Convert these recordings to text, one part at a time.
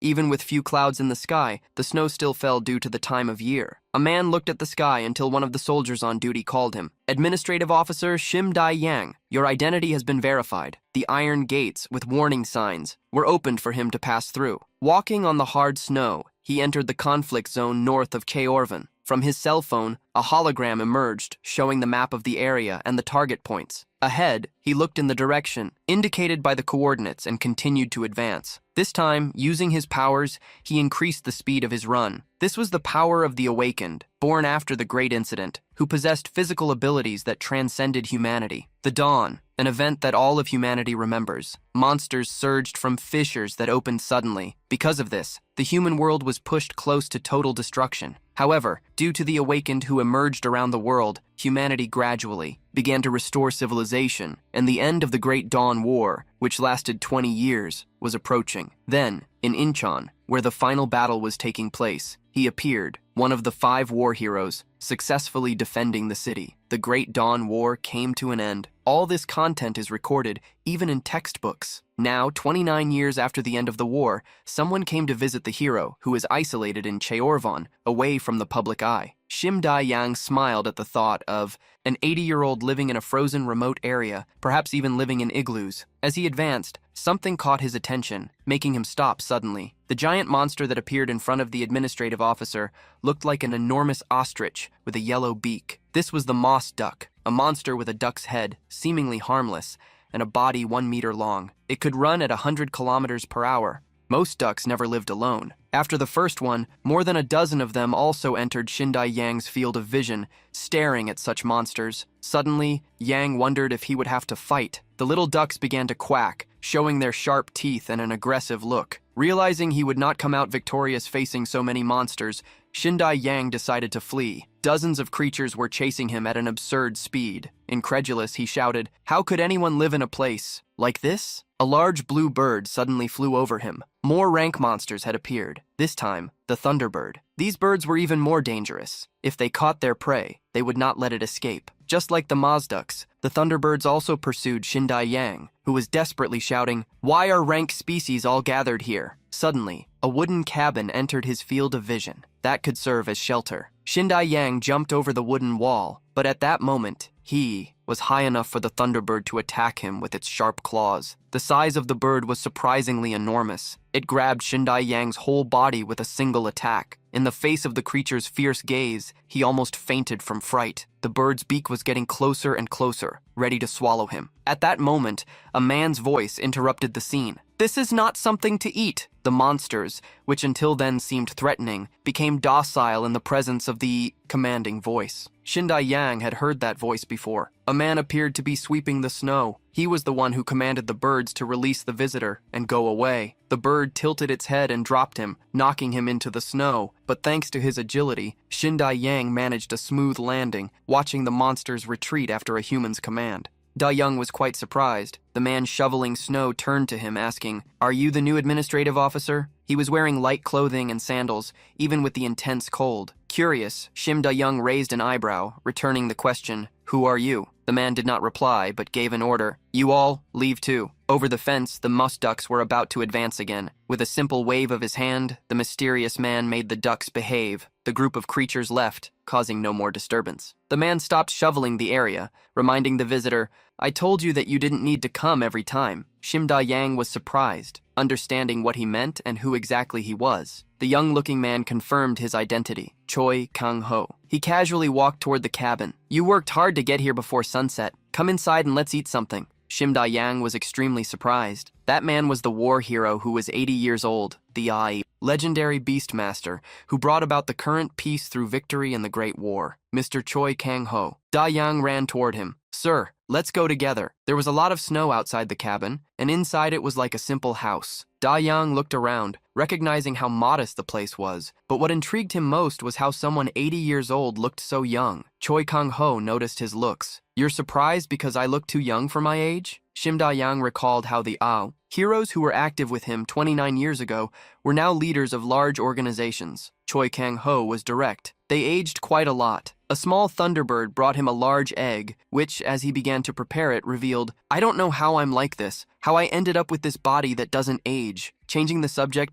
Even with few clouds in the sky, the snow still fell due to the time of year. A man looked at the sky until one of the soldiers on duty called him. Administrative Officer Shim Dai-yang, your identity has been verified. The iron gates, with warning signs, were opened for him to pass through. Walking on the hard snow, he entered the conflict zone north of Cheorvan. From his cell phone, a hologram emerged, showing the map of the area and the target points. Ahead, he looked in the direction indicated by the coordinates and continued to advance. This time, using his powers, he increased the speed of his run. This was the power of the Awakened, born after the Great Incident, who possessed physical abilities that transcended humanity. The Dawn, an event that all of humanity remembers. Monsters surged from fissures that opened suddenly. Because of this, the human world was pushed close to total destruction. However, due to the Awakened who emerged around the world, humanity gradually began to restore civilization, and the end of the Great Dawn War, which lasted 20 years, was approaching. Then, in Incheon, where the final battle was taking place, he appeared, one of the 5 war heroes, successfully defending the city. The Great Dawn War came to an end. All this content is recorded, even in textbooks. Now, 29 years after the end of the war, someone came to visit the hero, who is isolated in Cheorvan, away from the public eye. Shim Dai-yang smiled at the thought of an 80-year-old living in a frozen remote area, perhaps even living in igloos. As he advanced, something caught his attention, making him stop suddenly. The giant monster that appeared in front of the administrative officer looked like an enormous ostrich with a yellow beak. This was the moss duck, a monster with a duck's head, seemingly harmless, and a body 1 meter long. It could run at 100 kilometers per hour. Most ducks never lived alone. After the first one, more than a dozen of them also entered Shindai Yang's field of vision, staring at such monsters. Suddenly, Yang wondered if he would have to fight. The little ducks began to quack, showing their sharp teeth and an aggressive look. Realizing he would not come out victorious facing so many monsters, Shindai Yang decided to flee. Dozens of creatures were chasing him at an absurd speed. Incredulous, he shouted, "How could anyone live in a place like this?" A large blue bird suddenly flew over him. More rank monsters had appeared, this time the Thunderbird. These birds were even more dangerous. If they caught their prey, they would not let it escape. Just like the Mazducks, the Thunderbirds also pursued Shindai Yang, who was desperately shouting, "Why are rank species all gathered here?" Suddenly, a wooden cabin entered his field of vision. That could serve as shelter. Shindai Yang jumped over the wooden wall, but at that moment, he was high enough for the Thunderbird to attack him with its sharp claws. The size of the bird was surprisingly enormous. It grabbed Shindai Yang's whole body with a single attack. In the face of the creature's fierce gaze, he almost fainted from fright. The bird's beak was getting closer and closer, ready to swallow him. At that moment, a man's voice interrupted the scene. "This is not something to eat." The monsters, which until then seemed threatening, became docile in the presence of the commanding voice. Shindai Yang had heard that voice before. A man appeared to be sweeping the snow. He was the one who commanded the birds to release the visitor and go away. The bird tilted its head and dropped him, knocking him into the snow. But thanks to his agility, Shindai Yang managed a smooth landing, watching the monsters retreat after a human's command. Da Young was quite surprised. The man shoveling snow turned to him, asking, "Are you the new administrative officer?" He was wearing light clothing and sandals, even with the intense cold. Curious, Shim Da Young raised an eyebrow, returning the question, "Who are you?" The man did not reply, but gave an order. "You all, leave too." Over the fence, the musk ducks were about to advance again. With a simple wave of his hand, the mysterious man made the ducks behave. The group of creatures left, causing no more disturbance. The man stopped shoveling the area, reminding the visitor, "I told you that you didn't need to come every time." Shim Da Yang was surprised, understanding what he meant and who exactly he was. The young-looking man confirmed his identity, Choi Kang-ho. He casually walked toward the cabin. "You worked hard to get here before sunset. Come inside and let's eat something." Shim Da Yang was extremely surprised. That man was the war hero who was 80 years old, the legendary Beastmaster, who brought about the current peace through victory in the Great War, Mr. Choi Kang-ho. Da Yang ran toward him. "Sir, let's go together." There was a lot of snow outside the cabin, and inside it was like a simple house. Da Yang looked around, recognizing how modest the place was, but what intrigued him most was how someone 80 years old looked so young. Choi Kang-ho noticed his looks. "You're surprised because I look too young for my age?" Shim Da Yang recalled how the heroes who were active with him 29 years ago were now leaders of large organizations. Choi Kang-ho was direct. They aged quite a lot. A small Thunderbird brought him a large egg, which, as he began to prepare it, revealed, "I don't know how I'm like this, how I ended up with this body that doesn't age." Changing the subject,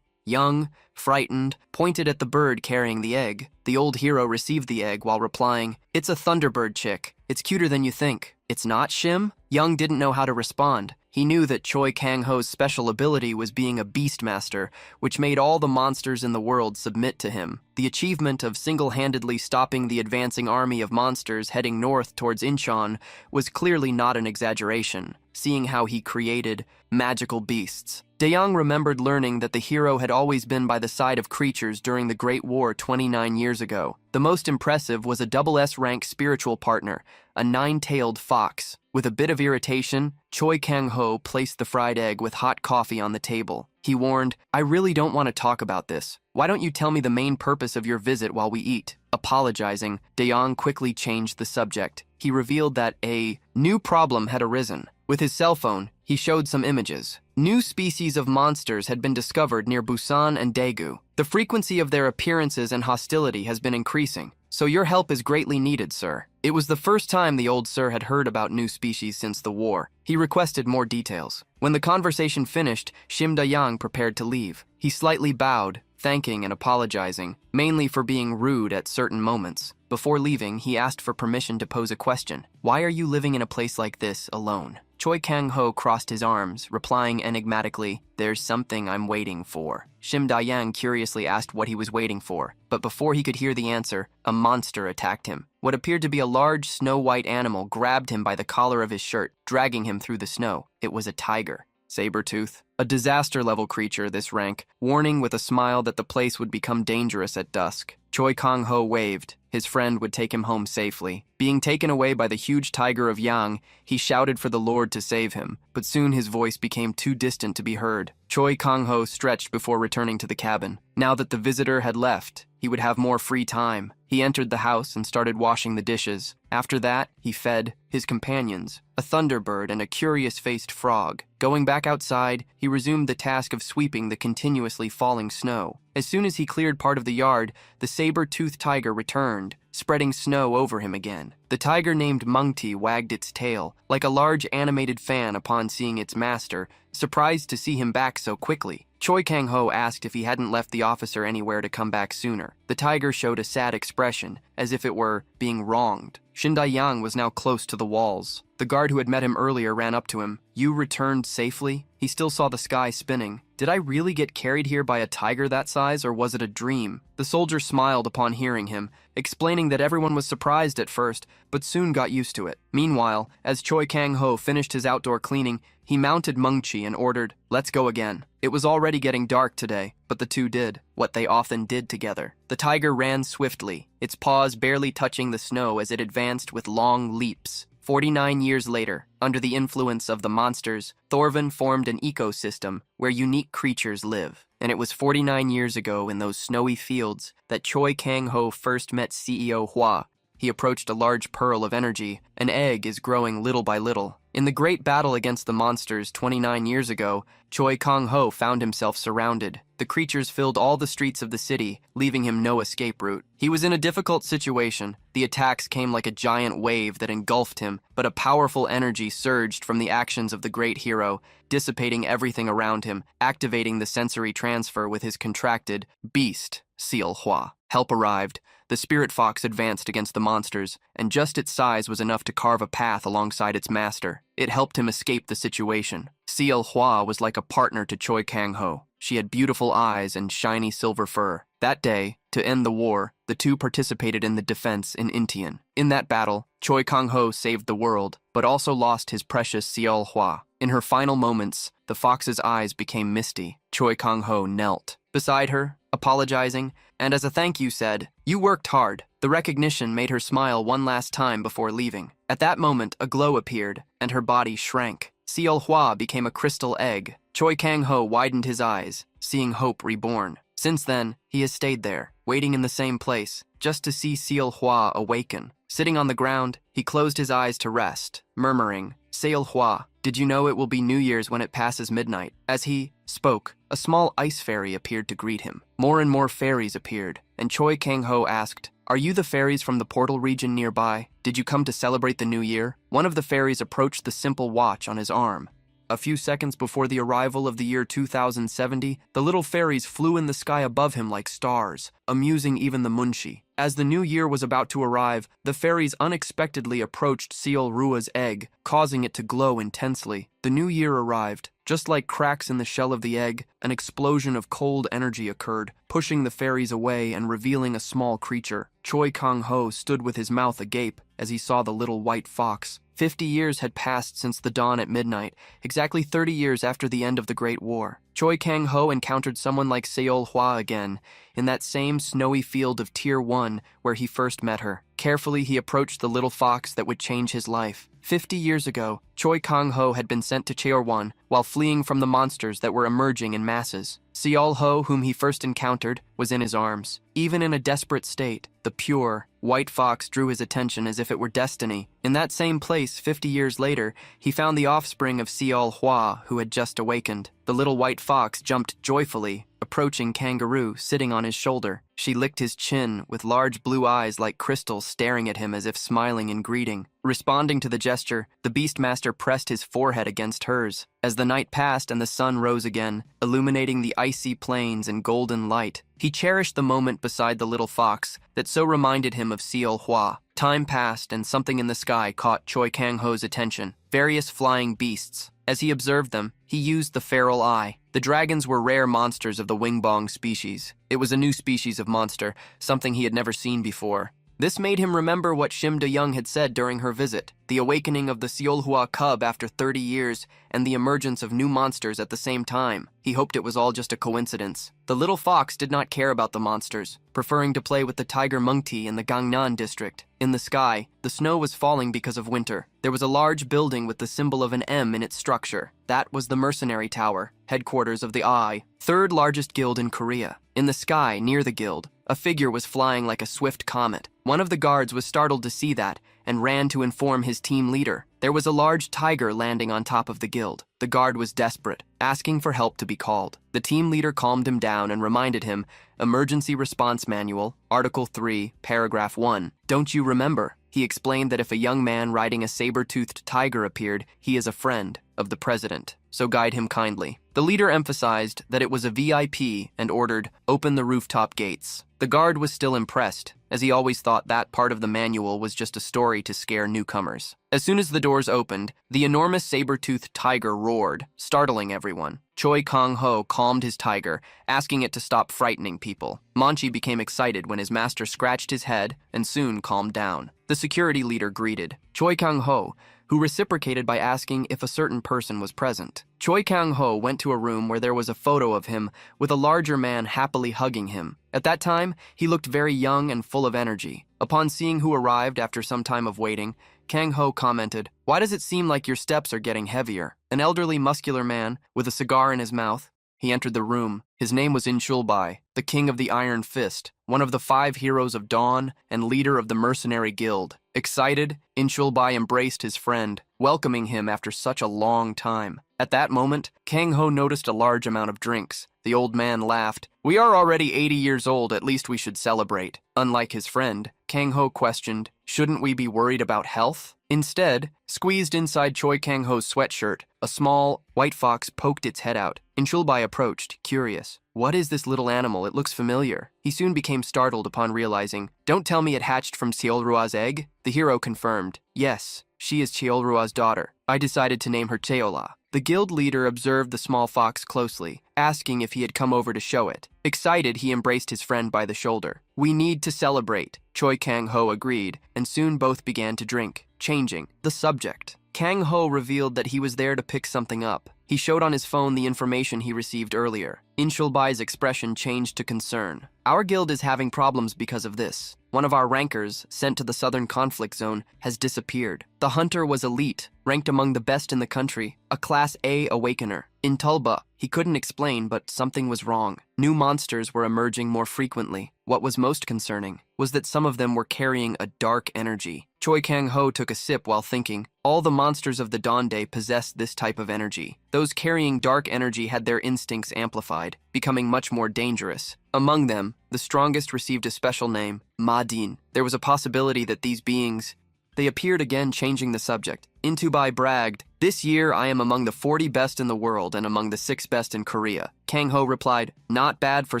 Yang, frightened, pointed at the bird carrying the egg. The old hero received the egg while replying, "It's a thunderbird chick. It's cuter than you think." "It's not, Shim?" Young didn't know how to respond. He knew that Choi Kang-ho's special ability was being a beastmaster, which made all the monsters in the world submit to him. The achievement of single-handedly stopping the advancing army of monsters heading north towards Incheon was clearly not an exaggeration, seeing how he created magical beasts. Young remembered learning that the hero had always been by the side of creatures during the Great War 29 years ago. The most impressive was a double S-rank spiritual partner, a nine-tailed fox. With a bit of irritation, Choi Kang-ho placed the fried egg with hot coffee on the table. He warned, "I really don't want to talk about this. Why don't you tell me the main purpose of your visit while we eat?" Apologizing, Young quickly changed the subject. He revealed that a new problem had arisen. With his cell phone, he showed some images. New species of monsters had been discovered near Busan and Daegu. The frequency of their appearances and hostility has been increasing, so your help is greatly needed, sir. It was the first time the old sir had heard about new species since the war. He requested more details. When the conversation finished, Shim Da-yang prepared to leave. He slightly bowed, thanking and apologizing, mainly for being rude at certain moments. Before leaving, he asked for permission to pose a question. "Why are you living in a place like this, alone?" Choi Kang-ho crossed his arms, replying enigmatically, "There's something I'm waiting for." Shim Da-yang curiously asked what he was waiting for, but before he could hear the answer, a monster attacked him. What appeared to be a large snow-white animal grabbed him by the collar of his shirt, dragging him through the snow. It was a tiger. Saber-tooth. A disaster-level creature, this rank, warning with a smile that the place would become dangerous at dusk. Choi Kang-ho waved. His friend would take him home safely. Being taken away by the huge tiger of Yang, he shouted for the Lord to save him, but soon his voice became too distant to be heard. Choi Kang-ho stretched before returning to the cabin. Now that the visitor had left, he would have more free time. He entered the house and started washing the dishes. After that, he fed his companions, a thunderbird and a curious-faced frog. Going back outside, he resumed the task of sweeping the continuously falling snow. As soon as he cleared part of the yard, the saber-toothed tiger returned, spreading snow over him again. The tiger named Mungti wagged its tail, like a large animated fan upon seeing its master, surprised to see him back so quickly. Choi Kang-ho asked if he hadn't left the officer anywhere to come back sooner. The tiger showed a sad expression, as if it were being wronged. Shin Da-yang was now close to the walls. The guard who had met him earlier ran up to him. "You returned safely?" He still saw the sky spinning. "Did I really get carried here by a tiger that size, or was it a dream?" The soldier smiled upon hearing him, explaining that everyone was surprised at first, but soon got used to it. Meanwhile, as Choi Kang-ho finished his outdoor cleaning, he mounted Mungchi and ordered, "Let's go again." It was already getting dark today, but the two did what they often did together. The tiger ran swiftly, its paws barely touching the snow as it advanced with long leaps. 49 years later, under the influence of the monsters, Thorvin formed an ecosystem where unique creatures live. And it was 49 years ago in those snowy fields that Choi Kang-ho first met CEO Hwa. He approached a large pearl of energy. An egg is growing little by little. In the great battle against the monsters 29 years ago, Choi Kang-ho found himself surrounded. The creatures filled all the streets of the city, leaving him no escape route. He was in a difficult situation. The attacks came like a giant wave that engulfed him, but a powerful energy surged from the actions of the great hero, dissipating everything around him, activating the sensory transfer with his contracted beast, Seal Hua. Help arrived. The spirit fox advanced against the monsters, and just its size was enough to carve a path alongside its master. It helped him escape the situation. Seal Hua was like a partner to Choi Kang-ho. She had beautiful eyes and shiny silver fur. That day, to end the war, the two participated in the defense in Incheon. In that battle, Choi Kang-ho saved the world, but also lost his precious Seal Hua. In her final moments, the fox's eyes became misty. Choi Kang-ho knelt beside her, apologizing, and as a thank you said, "You worked hard." The recognition made her smile one last time before leaving. At that moment, a glow appeared, and her body shrank. Seal Hua became a crystal egg. Choi Kang-ho widened his eyes, seeing hope reborn. Since then, he has stayed there, waiting in the same place, just to see Seal Hua awaken. Sitting on the ground, he closed his eyes to rest, murmuring, "Seal Hua, did you know it will be New Year's when it passes midnight?" As he spoke, a small ice fairy appeared to greet him. More and more fairies appeared, and Choi Kang-ho asked, "Are you the fairies from the portal region nearby? Did you come to celebrate the new year?" One of the fairies approached the simple watch on his arm. A few seconds before the arrival of the year 2070, the little fairies flew in the sky above him like stars, amusing even the Munshi. As the new year was about to arrive, the fairies unexpectedly approached Seol Rua's egg, causing it to glow intensely. The new year arrived. Just like cracks in the shell of the egg, an explosion of cold energy occurred, pushing the fairies away and revealing a small creature. Choi Kang-ho stood with his mouth agape as he saw the little white fox. 50 years had passed since the dawn at midnight, exactly 30 years after the end of the Great War. Choi Kang-ho encountered someone like Seol Hwa again, in that same snowy field of Tier 1 where he first met her. Carefully, he approached the little fox that would change his life. 50 years ago, Choi Kang-ho had been sent to Cheorwan while fleeing from the monsters that were emerging in masses. Seol Ho, whom he first encountered, was in his arms. Even in a desperate state, the pure, white fox drew his attention as if it were destiny. In that same place, 50 years later, he found the offspring of Seol Hwa, who had just awakened. The little white fox jumped joyfully, approaching Kangaroo, sitting on his shoulder. She licked his chin, with large blue eyes like crystals staring at him as if smiling in greeting. Responding to the gesture, the Beastmaster pressed his forehead against hers. As the night passed and the sun rose again, illuminating the icy plains in golden light, he cherished the moment beside the little fox that so reminded him of Seol Hwa. Time passed and something in the sky caught Choi Kang-ho's attention. Various flying beasts. As he observed them, he used the feral eye. The dragons were rare monsters of the Wingbong species. It was a new species of monster, something he had never seen before. This made him remember what Shim Do-young had said during her visit, the awakening of the Seol Hwa cub after 30 years and the emergence of new monsters at the same time. He hoped it was all just a coincidence. The little fox did not care about the monsters, preferring to play with the tiger Mungti in the Gangnan district. In the sky, the snow was falling because of winter. There was a large building with the symbol of an M in its structure. That was the Mercenary Tower, headquarters of the I, third largest guild in Korea. In the sky, near the guild, a figure was flying like a swift comet. One of the guards was startled to see that and ran to inform his team leader. There was a large tiger landing on top of the guild. The guard was desperate, asking for help to be called. The team leader calmed him down and reminded him, Emergency Response Manual, Article 3, Paragraph 1. Don't you remember? He explained that if a young man riding a saber-toothed tiger appeared, he is a friend of the president, so guide him kindly. The leader emphasized that it was a VIP and ordered, open the rooftop gates. The guard was still impressed, as he always thought that part of the manual was just a story to scare newcomers. As soon as the doors opened, the enormous saber-toothed tiger roared, startling everyone. Choi Kang-ho calmed his tiger, asking it to stop frightening people. Manchi became excited when his master scratched his head and soon calmed down. The security leader greeted Choi Kang-ho, who reciprocated by asking if a certain person was present. Choi Kang-ho went to a room where there was a photo of him with a larger man happily hugging him. At that time, he looked very young and full of energy. Upon seeing who arrived after some time of waiting, Kang-ho commented, "Why does it seem like your steps are getting heavier?" An elderly, muscular man, with a cigar in his mouth, he entered the room. His name was In Shulbai, the king of the Iron Fist, one of the 5 heroes of Dawn and leader of the Mercenary Guild. Excited, In Shulbai embraced his friend, welcoming him after such a long time. At that moment, Kang-ho noticed a large amount of drinks. The old man laughed. "We are already 80 years old, at least we should celebrate." Unlike his friend, Kang-ho questioned, "Shouldn't we be worried about health?" Instead, squeezed inside Choi Kang-ho's sweatshirt, a small, white fox poked its head out. In Shulbai approached, curious. "What is this little animal? It looks familiar." He soon became startled upon realizing, "Don't tell me it hatched from Cheolrua's egg?" The hero confirmed, "Yes, she is Cheolrua's daughter. I decided to name her Cheola." The guild leader observed the small fox closely, asking if he had come over to show it. Excited, he embraced his friend by the shoulder. "We need to celebrate," Choi Kang-ho agreed, and soon both began to drink, changing the subject. Kang-ho revealed that he was there to pick something up. He showed on his phone the information he received earlier. In Shulbai's expression changed to concern. "Our guild is having problems because of this. One of our rankers, sent to the southern conflict zone, has disappeared. The hunter was elite, ranked among the best in the country, a Class A awakener. In Tulba, he couldn't explain, but something was wrong. New monsters were emerging more frequently. What was most concerning was that some of them were carrying a dark energy." Choi Kang-ho took a sip while thinking, all the monsters of the Dawn Day possessed this type of energy. Those carrying dark energy had their instincts amplified, becoming much more dangerous. Among them, the strongest received a special name, Ma Din. There was a possibility that these beings... They appeared again, changing the subject. Intubai bragged, "This year I am among the 40 best in the world and among the 6 best in Korea." Kang Ho replied, "Not bad for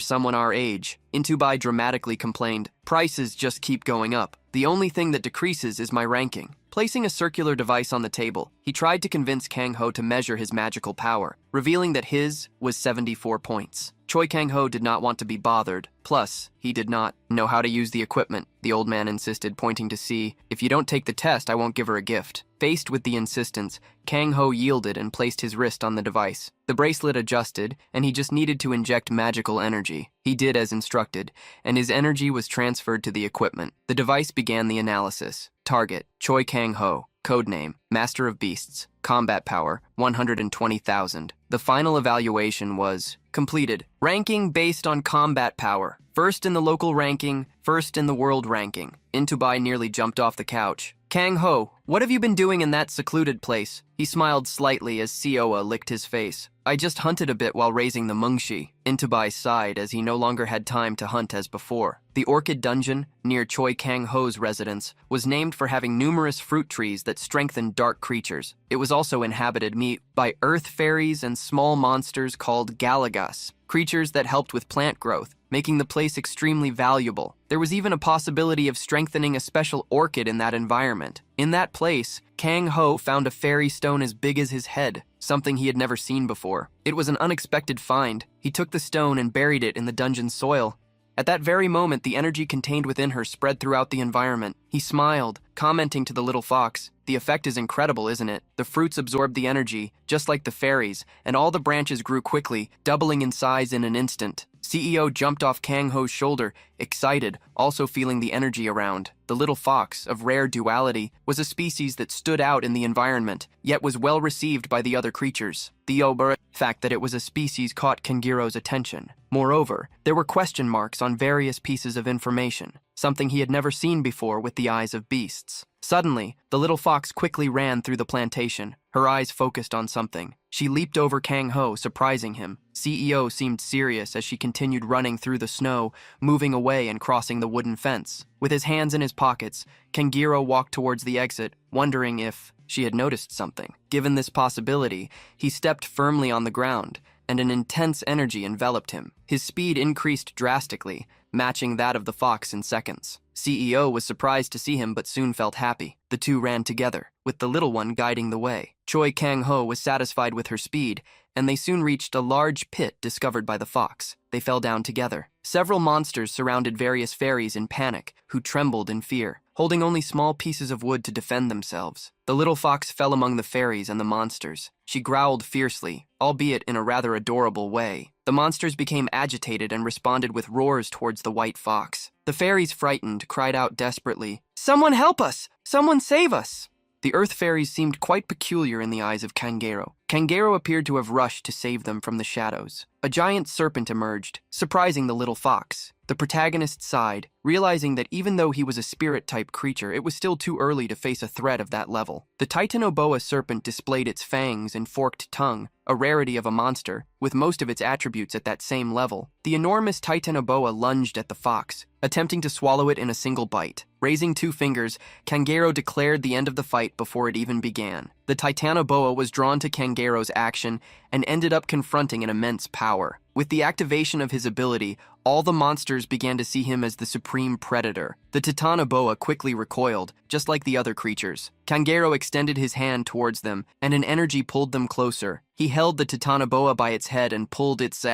someone our age." Intubai dramatically complained, "Prices just keep going up. The only thing that decreases is my ranking." Placing a circular device on the table, he tried to convince Kang Ho to measure his magical power, revealing that his was 74 points. Choi Kang Ho did not want to be bothered. Plus, he did not know how to use the equipment, the old man insisted, pointing to C. "If you don't take the test, I won't give her a gift." Faced with the insistence, Kang Ho yielded and placed his wrist on the device. The bracelet adjusted, and he just needed to inject magical energy. He did as instructed, and his energy was transferred to the equipment. The device began the analysis. Target, Choi Kang Ho. Codename, Master of Beasts. Combat power, 120,000. The final evaluation was completed. Ranking based on combat power. First in the local ranking, first in the world ranking. Intubai nearly jumped off the couch. "Kang Ho, what have you been doing in that secluded place?" He smiled slightly as Seoa licked his face. "I just hunted a bit while raising the mungshi." Intubai sighed as he no longer had time to hunt as before. The Orchid Dungeon, near Choi Kang Ho's residence, was named for having numerous fruit trees that strengthened dark creatures. It was also inhabited by earth fairies and small monsters called Galagas, creatures that helped with plant growth, making the place extremely valuable. There was even a possibility of strengthening a special orchid in that environment. In that place, Kang Ho found a fairy stone as big as his head, something he had never seen before. It was an unexpected find. He took the stone and buried it in the dungeon's soil. At that very moment, the energy contained within her spread throughout the environment. He smiled, commenting to the little fox, "The effect is incredible, isn't it? The fruits absorbed the energy, just like the fairies, and all the branches grew quickly, doubling in size in an instant." CEO jumped off Kang Ho's shoulder, excited, also feeling the energy around. The little fox, of rare duality, was a species that stood out in the environment, yet was well received by the other creatures. The fact that it was a species caught Kangiro's attention. Moreover, there were question marks on various pieces of information, something he had never seen before with the eyes of beasts. Suddenly, the little fox quickly ran through the plantation, her eyes focused on something. She leaped over Kang Ho, surprising him. CEO seemed serious as she continued running through the snow, moving away and crossing the wooden fence. With his hands in his pockets, Kangiro walked towards the exit, wondering if she had noticed something. Given this possibility, he stepped firmly on the ground, and an intense energy enveloped him. His speed increased drastically, matching that of the fox in seconds. CEO was surprised to see him but soon felt happy. The two ran together, with the little one guiding the way. Choi Kang Ho was satisfied with her speed, and they soon reached a large pit discovered by the fox. They fell down together. Several monsters surrounded various fairies in panic, who trembled in fear, holding only small pieces of wood to defend themselves. The little fox fell among the fairies and the monsters. She growled fiercely, albeit in a rather adorable way. The monsters became agitated and responded with roars towards the white fox. The fairies, frightened, cried out desperately, "Someone help us! Someone save us!" The earth fairies seemed quite peculiar in the eyes of Kangero. Kangero appeared to have rushed to save them from the shadows. A giant serpent emerged, surprising the little fox. The protagonist sighed, realizing that even though he was a spirit-type creature, it was still too early to face a threat of that level. The Titanoboa serpent displayed its fangs and forked tongue, a rarity of a monster, with most of its attributes at that same level. The enormous Titanoboa lunged at the fox, attempting to swallow it in a single bite. Raising 2 fingers, Kangero declared the end of the fight before it even began. The Titanoboa was drawn to Kangero's action and ended up confronting an immense power. With the activation of his ability, all the monsters began to see him as the supreme predator. The Titanoboa quickly recoiled, just like the other creatures. Kangero extended his hand towards them, and an energy pulled them closer. He held the Titanoboa by its head and pulled its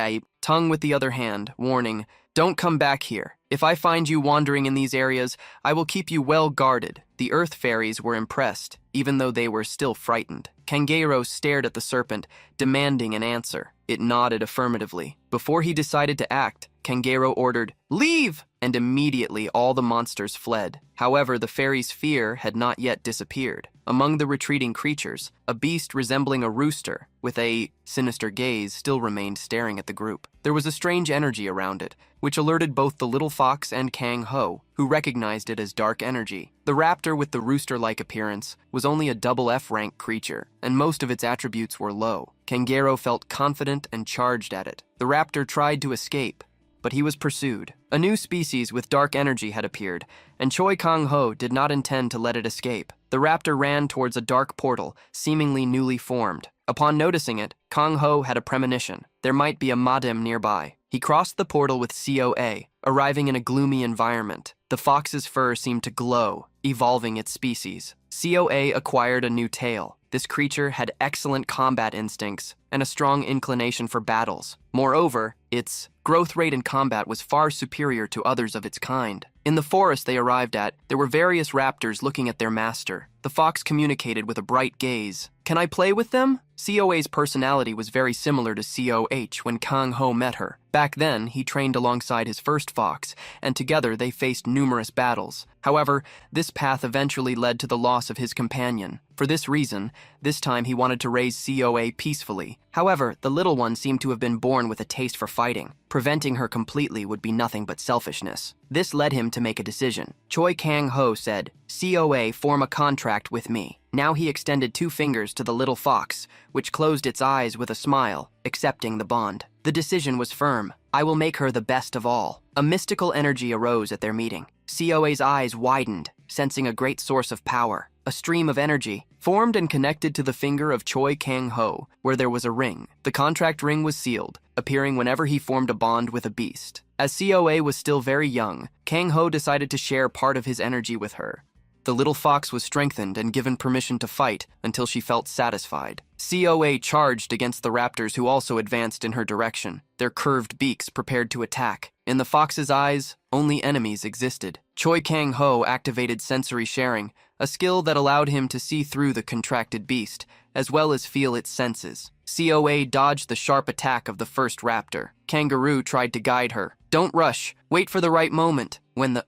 tongue with the other hand, warning, "Don't come back here. If I find you wandering in these areas, I will keep you well guarded." The earth fairies were impressed, even though they were still frightened. Kangero stared at the serpent, demanding an answer. It nodded affirmatively. Before he decided to act, Kangero ordered, "Leave!" and immediately all the monsters fled. However, the fairies' fear had not yet disappeared. Among the retreating creatures, a beast resembling a rooster, with a sinister gaze, still remained staring at the group. There was a strange energy around it, which alerted both the little fox and Kang Ho, who recognized it as dark energy. The raptor with the rooster-like appearance was only a double F rank creature, and most of its attributes were low. Kangero felt confident and charged at it. The raptor tried to escape, but he was pursued. A new species with dark energy had appeared, and Choi Kang Ho did not intend to let it escape. The The raptor ran towards a dark portal, seemingly newly formed. Upon noticing it, Kang Ho had a premonition. There might be a madam nearby. He crossed the portal with COA, arriving in a gloomy environment. The fox's fur seemed to glow, evolving its species. COA acquired a new tail. This creature had excellent combat instincts and a strong inclination for battles. Moreover, its growth rate in combat was far superior to others of its kind. In the forest they arrived at, there were various raptors looking at their master. The fox communicated with a bright gaze. "Can I play with them?" COA's personality was very similar to COH when Kang Ho met her. Back then, he trained alongside his first fox, and together they faced numerous battles. However, this path eventually led to the loss of his companion. For this reason, this time he wanted to raise COA peacefully. However, the little one seemed to have been born with a taste for fighting. Preventing her completely would be nothing but selfishness. This led him to make a decision. Choi Kang Ho said, "COA, form a contract with me." Now he extended 2 fingers to the little fox, which closed its eyes with a smile, accepting the bond. The decision was firm. "I will make her the best of all." A mystical energy arose at their meeting. COA's eyes widened, sensing a great source of power. A stream of energy formed and connected to the finger of Choi Kang Ho, where there was a ring. The contract ring was sealed, appearing whenever he formed a bond with a beast. As COA was still very young, Kang Ho decided to share part of his energy with her. The little fox was strengthened and given permission to fight until she felt satisfied. COA charged against the raptors who also advanced in her direction, their curved beaks prepared to attack. In the fox's eyes, only enemies existed. Choi Kang Ho activated sensory sharing, a skill that allowed him to see through the contracted beast, as well as feel its senses. COA dodged the sharp attack of the first raptor. Kangaroo tried to guide her. "Don't rush. Wait for the right moment." When the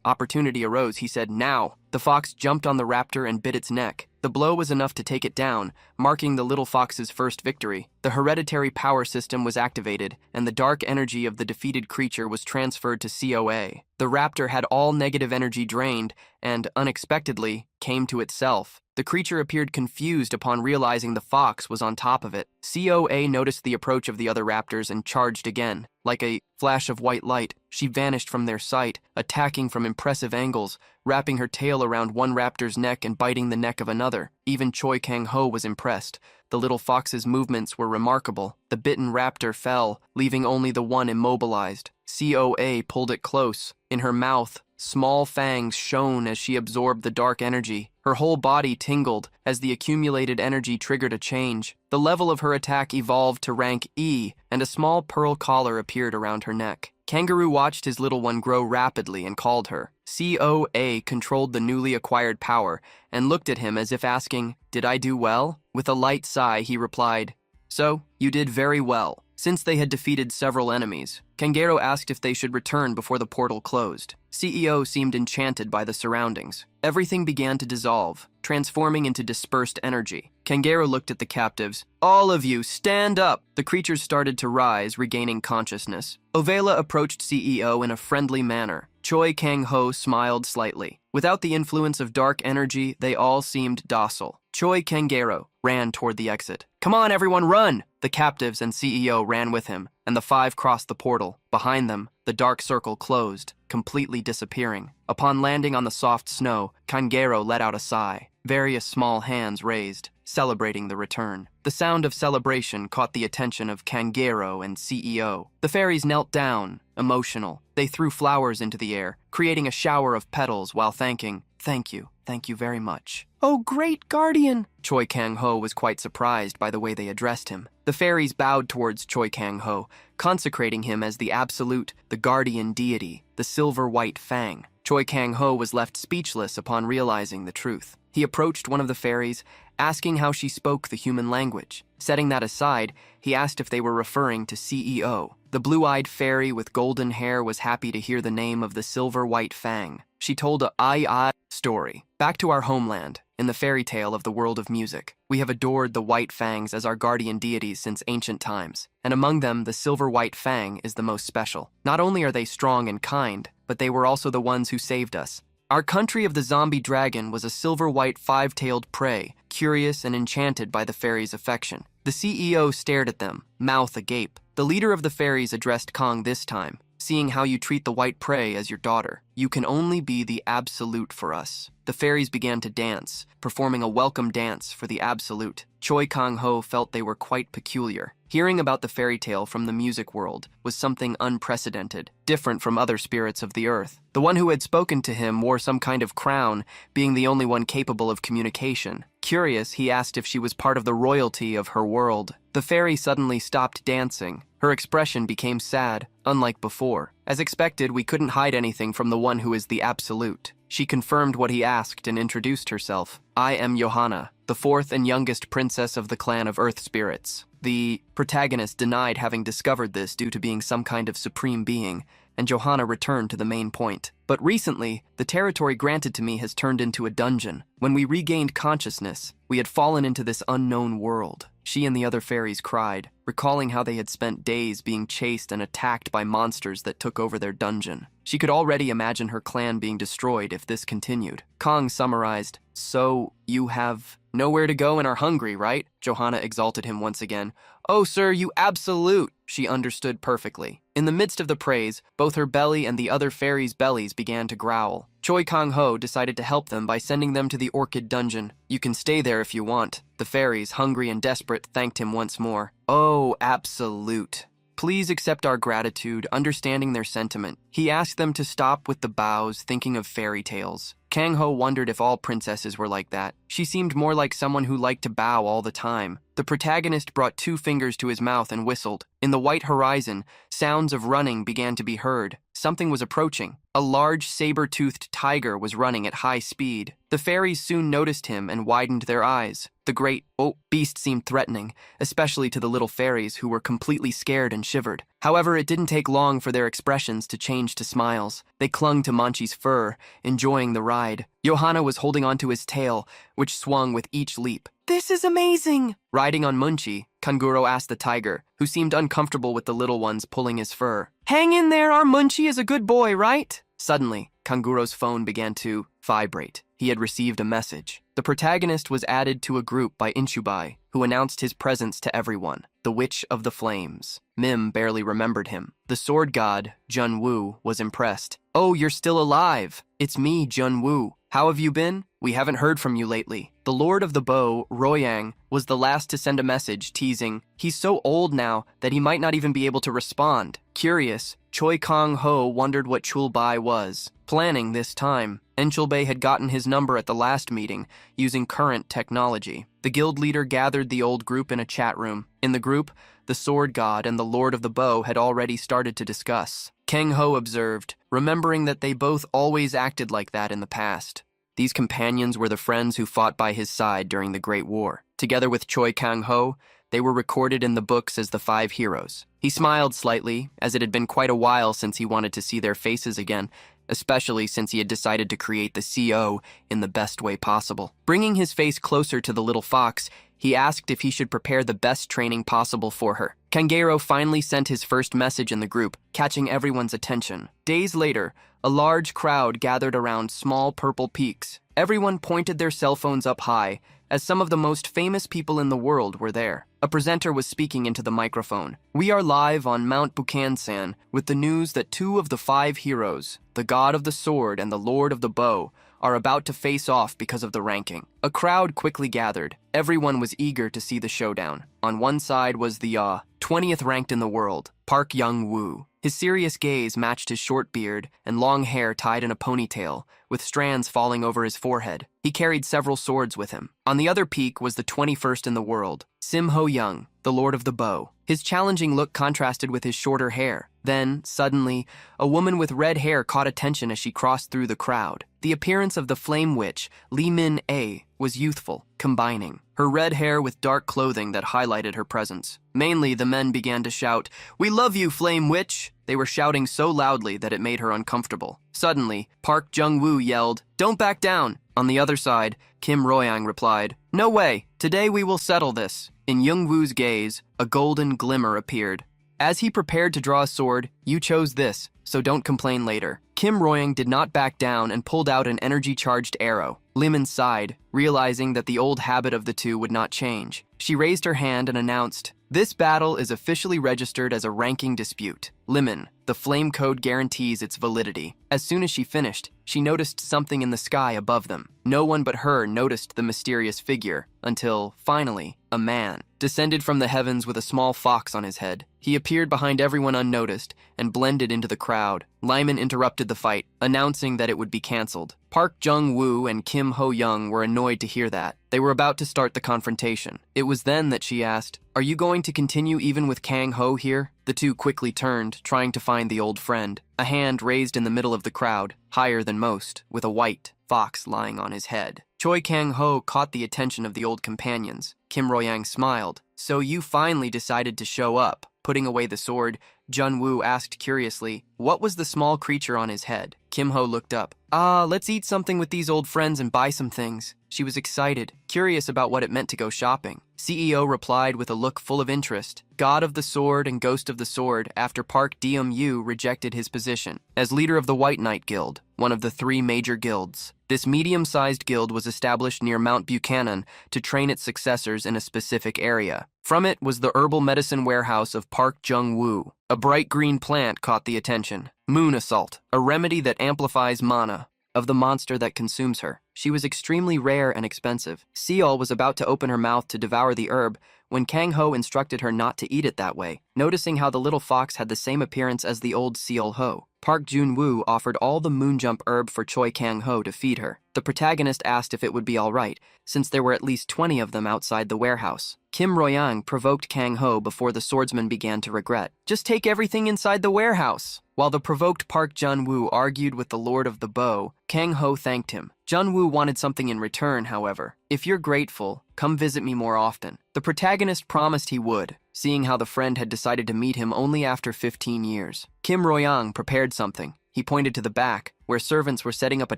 opportunity arose, he said, "Now." The fox jumped on the raptor and bit its neck. The blow was enough to take it down, marking the little fox's first victory. The hereditary power system was activated, and the dark energy of the defeated creature was transferred to COA. The raptor had all negative energy drained and, unexpectedly, came to itself. The creature appeared confused upon realizing the fox was on top of it. COA noticed the approach of the other raptors and charged again. Like a flash of white light, she vanished from their sight, attacking from impressive angles, wrapping her tail around one raptor's neck and biting the neck of another. Even Choi Kang Ho was impressed. The little fox's movements were remarkable. The bitten raptor fell, leaving only the one immobilized. COA pulled it close. In her mouth, small fangs shone as she absorbed the dark energy. Her whole body tingled as the accumulated energy triggered a change. The level of her attack evolved to rank E, and a small pearl collar appeared around her neck. Kangaroo watched his little one grow rapidly and called her. COA controlled the newly acquired power and looked at him as if asking, "Did I do well?" With a light sigh, he replied, "So, you did very well." Since they had defeated several enemies, Kangaroo asked if they should return before the portal closed. CEO seemed enchanted by the surroundings. Everything began to dissolve, transforming into dispersed energy. Kangaroo looked at the captives. "All of you, stand up!" The creatures started to rise, regaining consciousness. Ovela approached CEO in a friendly manner. Choi Kang Ho smiled slightly. Without the influence of dark energy, they all seemed docile. Choi Kangaroo ran toward the exit. "Come on, everyone, run!" The captives and CEO ran with him, and the 5 crossed the portal. Behind them, the dark circle closed, completely disappearing. Upon landing on the soft snow, Kangaroo let out a sigh. Various small hands raised, celebrating the return. The sound of celebration caught the attention of Kangaroo and CEO. The fairies knelt down, emotional. They threw flowers into the air, creating a shower of petals while thanking, "Thank you very much." "Oh, great guardian!" Choi Kang Ho was quite surprised by the way they addressed him. The fairies bowed towards Choi Kang Ho, consecrating him as the absolute, the guardian deity, the silver white fang. Choi Kang Ho was left speechless upon realizing the truth. He approached one of the fairies, asking how she spoke the human language. Setting that aside, he asked if they were referring to CEO. The blue-eyed fairy with golden hair was happy to hear the name of the silver white fang. She told a I story. Back to our homeland, in the fairy tale of the world of music. We have adored the white fangs as our guardian deities since ancient times, and among them, the silver white fang is the most special. Not only are they strong and kind, but they were also the ones who saved us. Our country of the zombie dragon was a silver white 5-tailed prey, curious and enchanted by the fairies' affection. The CEO stared at them, mouth agape. The leader of the fairies addressed Kong this time. seeing how you treat the white prey as your daughter. You can only be the absolute for us." The fairies began to dance, performing a welcome dance for the absolute. Choi Kang-ho felt they were quite peculiar. Hearing about the fairy tale from the music world was something unprecedented, different from other spirits of the earth. The one who had spoken to him wore some kind of crown, being the only one capable of communication. Curious, he asked if she was part of the royalty of her world. The fairy suddenly stopped dancing. Her expression became sad, unlike before. As expected, we couldn't hide anything from the one who is the absolute. She confirmed what he asked and introduced herself. "I am Johanna, the fourth and youngest princess of the clan of Earth Spirits." The protagonist denied having discovered this due to being some kind of supreme being, and Johanna returned to the main point. "But recently, the territory granted to me has turned into a dungeon. When we regained consciousness, we had fallen into this unknown world." She and the other fairies cried, recalling how they had spent days being chased and attacked by monsters that took over their dungeon. She could already imagine her clan being destroyed if this continued. Kong summarized, "So, you have nowhere to go and are hungry, right?" Johanna exalted him once again. "Oh, sir, you absolute!" She understood perfectly. In the midst of the praise, both her belly and the other fairies' bellies began to growl. Choi Kang-ho decided to help them by sending them to the Orchid Dungeon. "You can stay there if you want." The fairies, hungry and desperate, thanked him once more. "Oh, absolute. Please accept our gratitude," understanding their sentiment. He asked them to stop with the bows, thinking of fairy tales. Kang-ho wondered if all princesses were like that. She seemed more like someone who liked to bow all the time. The protagonist brought 2 fingers to his mouth and whistled. In the white horizon, sounds of running began to be heard. Something was approaching. A large saber-toothed tiger was running at high speed. The fairies soon noticed him and widened their eyes. The great beast seemed threatening, especially to the little fairies who were completely scared and shivered. However, it didn't take long for their expressions to change to smiles. They clung to Manchi's fur, enjoying the ride. Johanna was holding onto his tail, which swung with each leap. "This is amazing!" Riding on Munchi, Kanguro asked the tiger, who seemed uncomfortable with the little ones pulling his fur. "Hang in there, our Munchi is a good boy, right?" Suddenly, Kanguro's phone began to vibrate. He had received a message. The protagonist was added to a group by Inchubai, who announced his presence to everyone. The Witch of the Flames. Mim barely remembered him. The sword god, Jun-woo, was impressed. "Oh, you're still alive. It's me, Jun-woo. How have you been? We haven't heard from you lately." The Lord of the Bow, Royang, was the last to send a message, teasing, "He's so old now that he might not even be able to respond." Curious, Choi Kang-ho wondered what Chulbai was planning this time. Enchulbei had gotten his number at the last meeting, using current technology. The guild leader gathered the old group in a chat room. In the group, the sword god and the Lord of the Bow had already started to discuss. Kang-ho observed, remembering that they both always acted like that in the past. These companions were the friends who fought by his side during the Great War. Together with Choi Kang-ho, they were recorded in the books as the 5 heroes. He smiled slightly, as it had been quite a while since he wanted to see their faces again, especially since he had decided to create the CO in the best way possible. Bringing his face closer to the little fox, he asked if he should prepare the best training possible for her. Kangero finally sent his first message in the group, catching everyone's attention. Days later, a large crowd gathered around small purple peaks. Everyone pointed their cell phones up high, as some of the most famous people in the world were there. A presenter was speaking into the microphone. "We are live on Mount Bukansan with the news that 2 of the 5 heroes, the God of the Sword and the Lord of the Bow, are about to face off because of the ranking." A crowd quickly gathered. Everyone was eager to see the showdown. On one side was the 20th ranked in the world, Park Young-woo. His serious gaze matched his short beard and long hair tied in a ponytail, with strands falling over his forehead. He carried several swords with him. On the other peak was the 21st in the world, Sim Ho-young, the Lord of the Bow. His challenging look contrasted with his shorter hair. Then, suddenly, a woman with red hair caught attention as she crossed through the crowd. The appearance of the flame witch, Lee Min-ae, was youthful, combining her red hair with dark clothing that highlighted her presence. Mainly, the men began to shout, "We love you, flame witch!" They were shouting so loudly that it made her uncomfortable. Suddenly, Park Jung-woo yelled, "Don't back down!" On the other side, Kim Royang replied, "No way! Today we will settle this." In Jung-woo's gaze, a golden glimmer appeared. As he prepared to draw a sword, "You chose this, so don't complain later." Kim Royang did not back down and pulled out an energy-charged arrow. Limon sighed, realizing that the old habit of the two would not change. She raised her hand and announced, This battle is officially registered as a ranking dispute. Lemon, the flame code guarantees its validity. As soon as she finished, she noticed something in the sky above them. No one but her noticed the mysterious figure, until, finally, a man descended from the heavens with a small fox on his head. He appeared behind everyone unnoticed and blended into the crowd. Lyman interrupted the fight, announcing that it would be cancelled. Park Jung-woo and Kim Ho-young were annoyed to hear that. They were about to start the confrontation. It was then that she asked, "Are you going to continue even with Kang Ho here?" The two quickly turned, trying to find the old friend. A hand raised in the middle of the crowd, higher than most, with a white fox lying on his head. Choi Kang-ho caught the attention of the old companions. Kim Ro-yang smiled. "So you finally decided to show up." Putting away the sword, Jun-woo asked curiously, "What was the small creature on his head?" Kim Ho looked up. Let's eat something with these old friends and buy some things." She was excited, curious about what it meant to go shopping. CEO replied with a look full of interest. God of the Sword and Ghost of the Sword after Park Deum-yu rejected his position as leader of the White Knight Guild, one of the 3 major guilds. This medium-sized guild was established near Mount Buchanan to train its successors in a specific area. From it was the herbal medicine warehouse of Park Jung-woo. A bright green plant caught the attention. Moon Assault, a remedy that amplifies mana of the monster that consumes her. She was extremely rare and expensive. Seol was about to open her mouth to devour the herb when Kang Ho instructed her not to eat it that way, noticing how the little fox had the same appearance as the old Seol Ho. Park Jun-woo offered all the Moonjump herb for Choi Kang-ho to feed her. The protagonist asked if it would be all right, since there were at least 20 of them outside the warehouse. Kim Ro-yang provoked Kang-ho before the swordsman began to regret. "Just take everything inside the warehouse." While the provoked Park Jun-woo argued with the Lord of the Bow, Kang-ho thanked him. Jun-woo wanted something in return, however. "If you're grateful, come visit me more often." The protagonist promised he would, seeing how the friend had decided to meet him only after 15 years. Kim Ro-yang prepared something. He pointed to the back, where servants were setting up a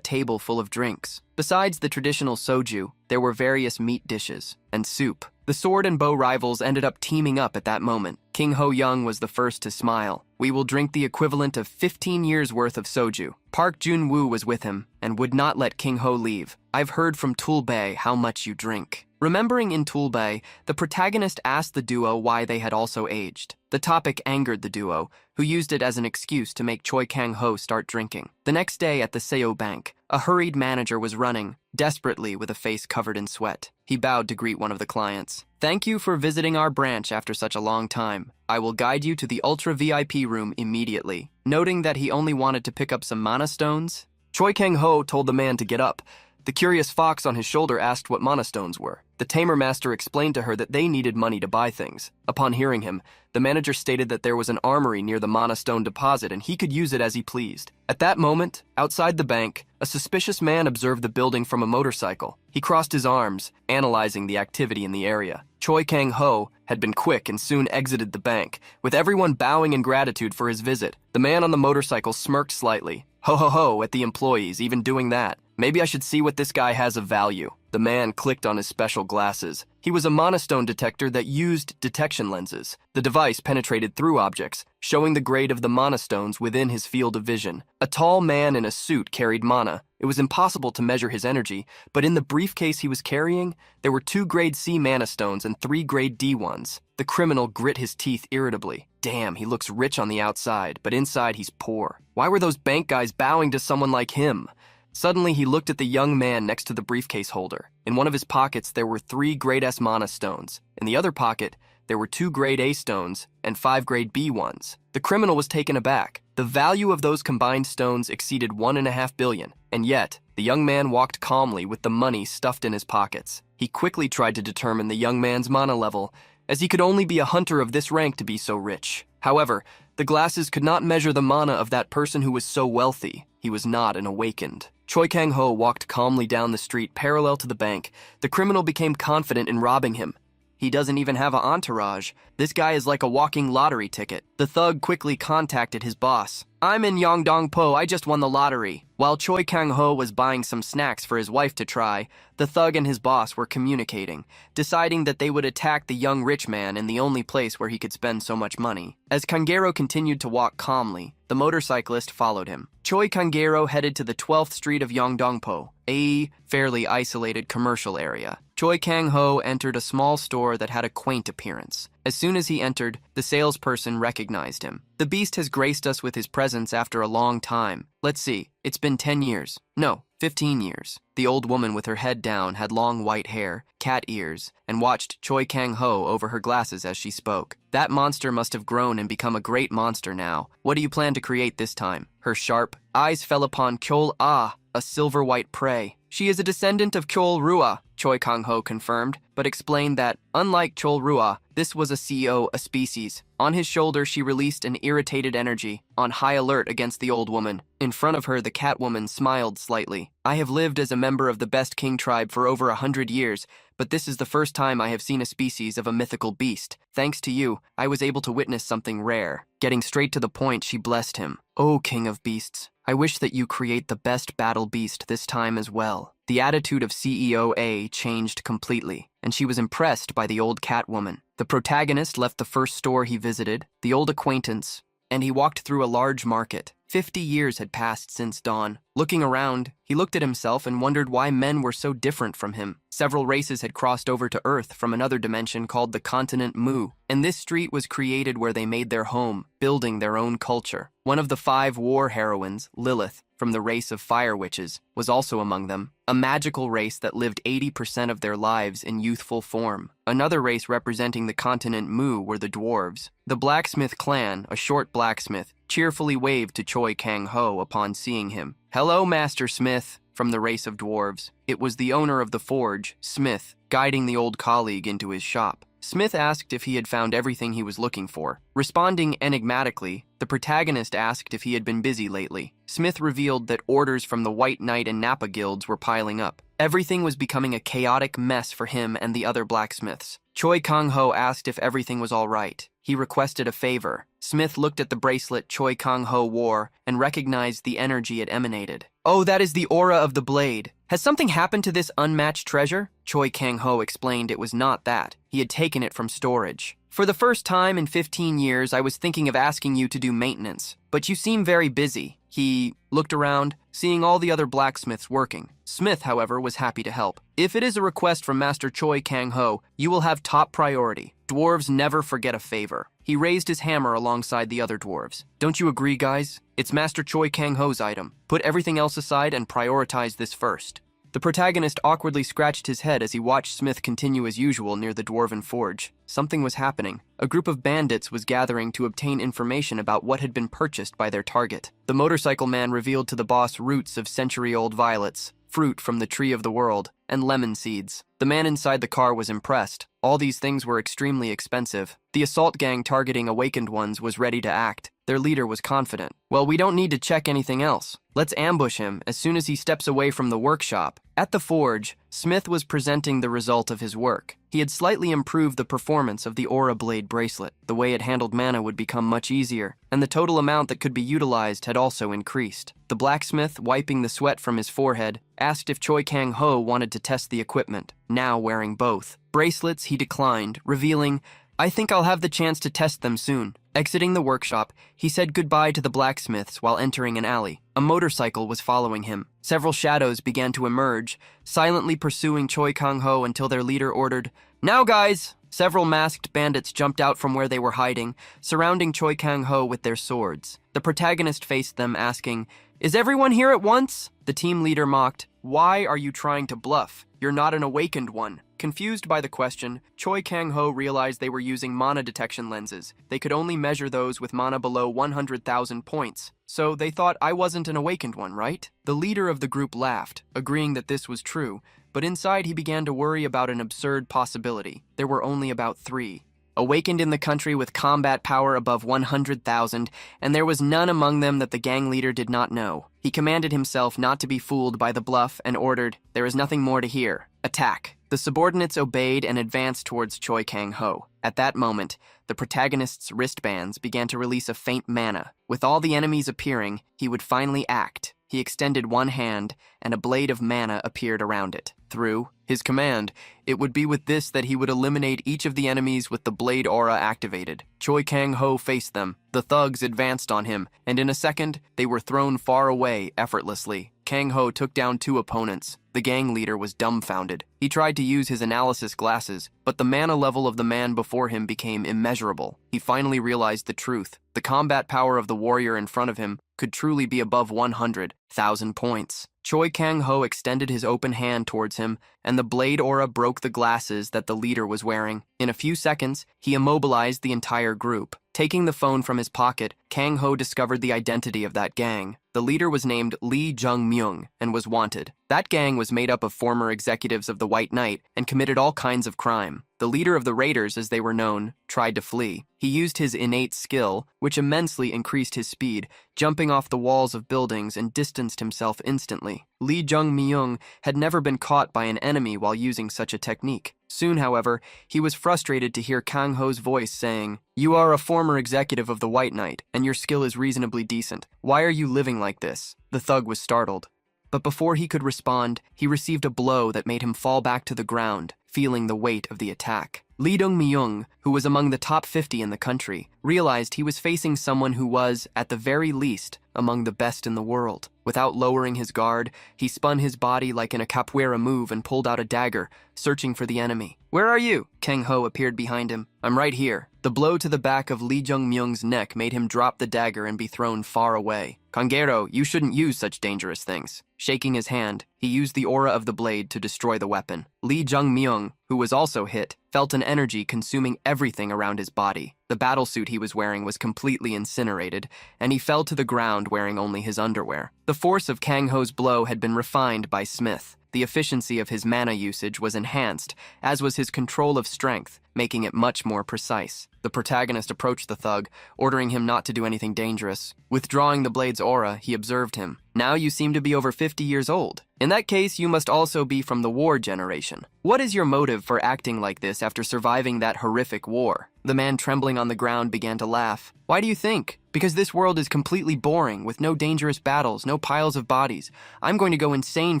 table full of drinks. Besides the traditional soju, there were various meat dishes and soup. The sword and bow rivals ended up teaming up at that moment. King Ho-young was the first to smile. "We will drink the equivalent of 15 years' worth of soju." Park Jun-woo was with him and would not let King Ho leave. "I've heard from Tulbae how much you drink." Remembering in Tulbae, the protagonist asked the duo why they had also aged. The topic angered the duo, who used it as an excuse to make Choi Kang-ho start drinking. The next day at the Seo Bank, a hurried manager was running, desperately with a face covered in sweat. He bowed to greet one of the clients. "Thank you for visiting our branch after such a long time. I will guide you to the Ultra VIP room immediately." Noting that he only wanted to pick up some mana stones, Choi Kang-ho told the man to get up. The curious fox on his shoulder asked what mana stones were. The tamer master explained to her that they needed money to buy things. Upon hearing him, the manager stated that there was an armory near the mana stone deposit and he could use it as he pleased. At that moment, outside the bank, a suspicious man observed the building from a motorcycle. He crossed his arms, analyzing the activity in the area. Choi Kang-ho had been quick and soon exited the bank, with everyone bowing in gratitude for his visit. The man on the motorcycle smirked slightly. "Ho ho ho" at the employees, even doing that. "Maybe I should see what this guy has of value." The man clicked on his special glasses. He was a monostone detector that used detection lenses. The device penetrated through objects, showing the grade of the monostones within his field of vision. A tall man in a suit carried mana. It was impossible to measure his energy, but in the briefcase he was carrying, there were 2 grade C mana stones and 3 grade D ones. The criminal grit his teeth irritably. Damn, he looks rich on the outside, but inside he's poor. Why were those bank guys bowing to someone like him? Suddenly, he looked at the young man next to the briefcase holder. In one of his pockets, there were 3 grade S mana stones. In the other pocket, there were 2 grade A stones and 5 grade B ones. The criminal was taken aback. The value of those combined stones exceeded 1.5 billion, and yet, the young man walked calmly with the money stuffed in his pockets. He quickly tried to determine the young man's mana level, as he could only be a hunter of this rank to be so rich. However, the glasses could not measure the mana of that person who was so wealthy. He was not an awakened. Choi Kang-ho walked calmly down the street parallel to the bank. The criminal became confident in robbing him. He doesn't even have an entourage. This guy is like a walking lottery ticket. The thug quickly contacted his boss. "I'm in Yongdong-po, I just won the lottery." While Choi Kang-ho was buying some snacks for his wife to try, the thug and his boss were communicating, deciding that they would attack the young rich man in the only place where he could spend so much money. As Kangero continued to walk calmly, the motorcyclist followed him. Choi Kangero headed to the 12th Street of Yongdong-po, a fairly isolated commercial area. Choi Kang-ho entered a small store that had a quaint appearance. As soon as he entered, the salesperson recognized him. The beast has graced us with his presence after a long time. Let's see, it's been 10 years. No, 15 years. The old woman with her head down had long white hair, cat ears, and watched Choi Kang-ho over her glasses as she spoke. That monster must have grown and become a great monster now. What do you plan to create this time? Her sharp eyes fell upon Kyol Ah, a silver-white prey. She is a descendant of Kyol Rua, Choi Kang-ho confirmed, but explained that, unlike Kyol Rua, this was a CEO, a species. On his shoulder, she released an irritated energy, on high alert against the old woman. In front of her, the Catwoman smiled slightly. I have lived as a member of the Best King tribe for over 100 years, but this is the first time I have seen a species of a mythical beast. Thanks to you, I was able to witness something rare. Getting straight to the point, she blessed him. O King of Beasts, I wish that you create the best battle beast this time as well. The attitude of CEO A changed completely, and she was impressed by the old Catwoman. The protagonist left the first store he visited, the old acquaintance, and he walked through a large market. 50 years had passed since dawn. Looking around, he looked at himself and wondered why men were so different from him. Several races had crossed over to Earth from another dimension called the continent Mu, and this street was created where they made their home, building their own culture. One of the 5 war heroines, Lilith, from the race of fire witches, was also among them, a magical race that lived 80% of their lives in youthful form. Another race representing the continent Mu were the dwarves. The blacksmith clan, a short blacksmith, cheerfully waved to Choi Kang-ho upon seeing him. Hello, Master Smith, from the race of dwarves. It was the owner of the forge, Smith, guiding the old colleague into his shop. Smith asked if he had found everything he was looking for. Responding enigmatically, the protagonist asked if he had been busy lately. Smith revealed that orders from the White Knight and Napa guilds were piling up. Everything was becoming a chaotic mess for him and the other blacksmiths. Choi Kang-ho asked if everything was all right. He requested a favor. Smith looked at the bracelet Choi Kang-ho wore and recognized the energy it emanated. Oh, that is the aura of the blade. Has something happened to this unmatched treasure? Choi Kang-ho explained it was not that. He had taken it from storage. For the first time in 15 years, I was thinking of asking you to do maintenance, but you seem very busy. He looked around, seeing all the other blacksmiths working. Smith, however, was happy to help. If it is a request from Master Choi Kang-ho, you will have top priority. Dwarves never forget a favor. He raised his hammer alongside the other dwarves. Don't you agree, guys? It's Master Choi Kang-ho's item. Put everything else aside and prioritize this first. The protagonist awkwardly scratched his head as he watched Smith continue as usual near the dwarven forge. Something was happening. A group of bandits was gathering to obtain information about what had been purchased by their target. The motorcycle man revealed to the boss roots of century-old violets, fruit from the tree of the world, and lemon seeds. The man inside the car was impressed. All these things were extremely expensive. The assault gang targeting awakened ones was ready to act. Their leader was confident. Well, we don't need to check anything else. Let's ambush him as soon as he steps away from the workshop. At the forge, Smith was presenting the result of his work. He had slightly improved the performance of the Aura Blade bracelet. The way it handled mana would become much easier, and the total amount that could be utilized had also increased. The blacksmith, wiping the sweat from his forehead, asked if Choi Kang-ho wanted to test the equipment, now wearing both. Bracelets he declined, revealing, I think I'll have the chance to test them soon. Exiting the workshop, he said goodbye to the blacksmiths while entering an alley. A motorcycle was following him. Several shadows began to emerge, silently pursuing Choi Kang-ho until their leader ordered, Now guys! Several masked bandits jumped out from where they were hiding, surrounding Choi Kang-ho with their swords. The protagonist faced them, asking, Is everyone here at once? The team leader mocked, Why are you trying to bluff? You're not an awakened one. Confused by the question, Choi Kang-ho realized they were using mana detection lenses. They could only measure those with mana below 100,000 points. So they thought I wasn't an awakened one, right? The leader of the group laughed, agreeing that this was true, but inside he began to worry about an absurd possibility. There were only about 3. Awakened in the country with combat power above 100,000, and there was none among them that the gang leader did not know. He commanded himself not to be fooled by the bluff and ordered, There is nothing more to hear. Attack. The subordinates obeyed and advanced towards Choi Kang-ho. At that moment, the protagonist's wristbands began to release a faint mana. With all the enemies appearing, he would finally act. He extended one hand, and a blade of mana appeared around it. Through his command, it would be with this that he would eliminate each of the enemies with the blade aura activated. Choi Kang-ho faced them. The thugs advanced on him, and in a second, they were thrown far away effortlessly. Kang Ho took down 2 opponents. The gang leader was dumbfounded. He tried to use his analysis glasses, but the mana level of the man before him became immeasurable. He finally realized the truth. The combat power of the warrior in front of him could truly be above 100,000 points. Choi Kang-ho extended his open hand towards him, and the blade aura broke the glasses that the leader was wearing. In a few seconds, he immobilized the entire group. Taking the phone from his pocket, Kang-ho discovered the identity of that gang. The leader was named Lee Jung-myung and was wanted. That gang was made up of former executives of the White Knight and committed all kinds of crime. The leader of the Raiders, as they were known, tried to flee. He used his innate skill, which immensely increased his speed, jumping off the walls of buildings and distanced himself instantly. Lee Jung-myung had never been caught by an enemy while using such a technique. Soon, however, he was frustrated to hear Kang-ho's voice saying, "You are a former executive of the White Knight, and your skill is reasonably decent. Why are you living like this?" The thug was startled. But before he could respond, he received a blow that made him fall back to the ground, feeling the weight of the attack. Lee Dong-myung, who was among the top 50 in the country, realized he was facing someone who was, at the very least, among the best in the world. Without lowering his guard, he spun his body like in a capoeira move and pulled out a dagger, searching for the enemy. "Where are you?" Kang-ho appeared behind him. "I'm right here." The blow to the back of Lee Jung-myung's neck made him drop the dagger and be thrown far away. "Kangero, you shouldn't use such dangerous things." Shaking his hand, he used the aura of the blade to destroy the weapon. Lee Jung-myung, who was also hit, felt an energy consuming everything around his body. The battlesuit he was wearing was completely incinerated, and he fell to the ground wearing only his underwear. The force of Kang-ho's blow had been refined by Smith. The efficiency of his mana usage was enhanced, as was his control of strength, making it much more precise. The protagonist approached the thug, ordering him not to do anything dangerous. Withdrawing the blade's aura, he observed him. "Now you seem to be over 50 years old. In that case, you must also be from the war generation. What is your motive for acting like this after surviving that horrific war?" The man trembling on the ground began to laugh. "Why do you think? Because this world is completely boring, with no dangerous battles, no piles of bodies. I'm going to go insane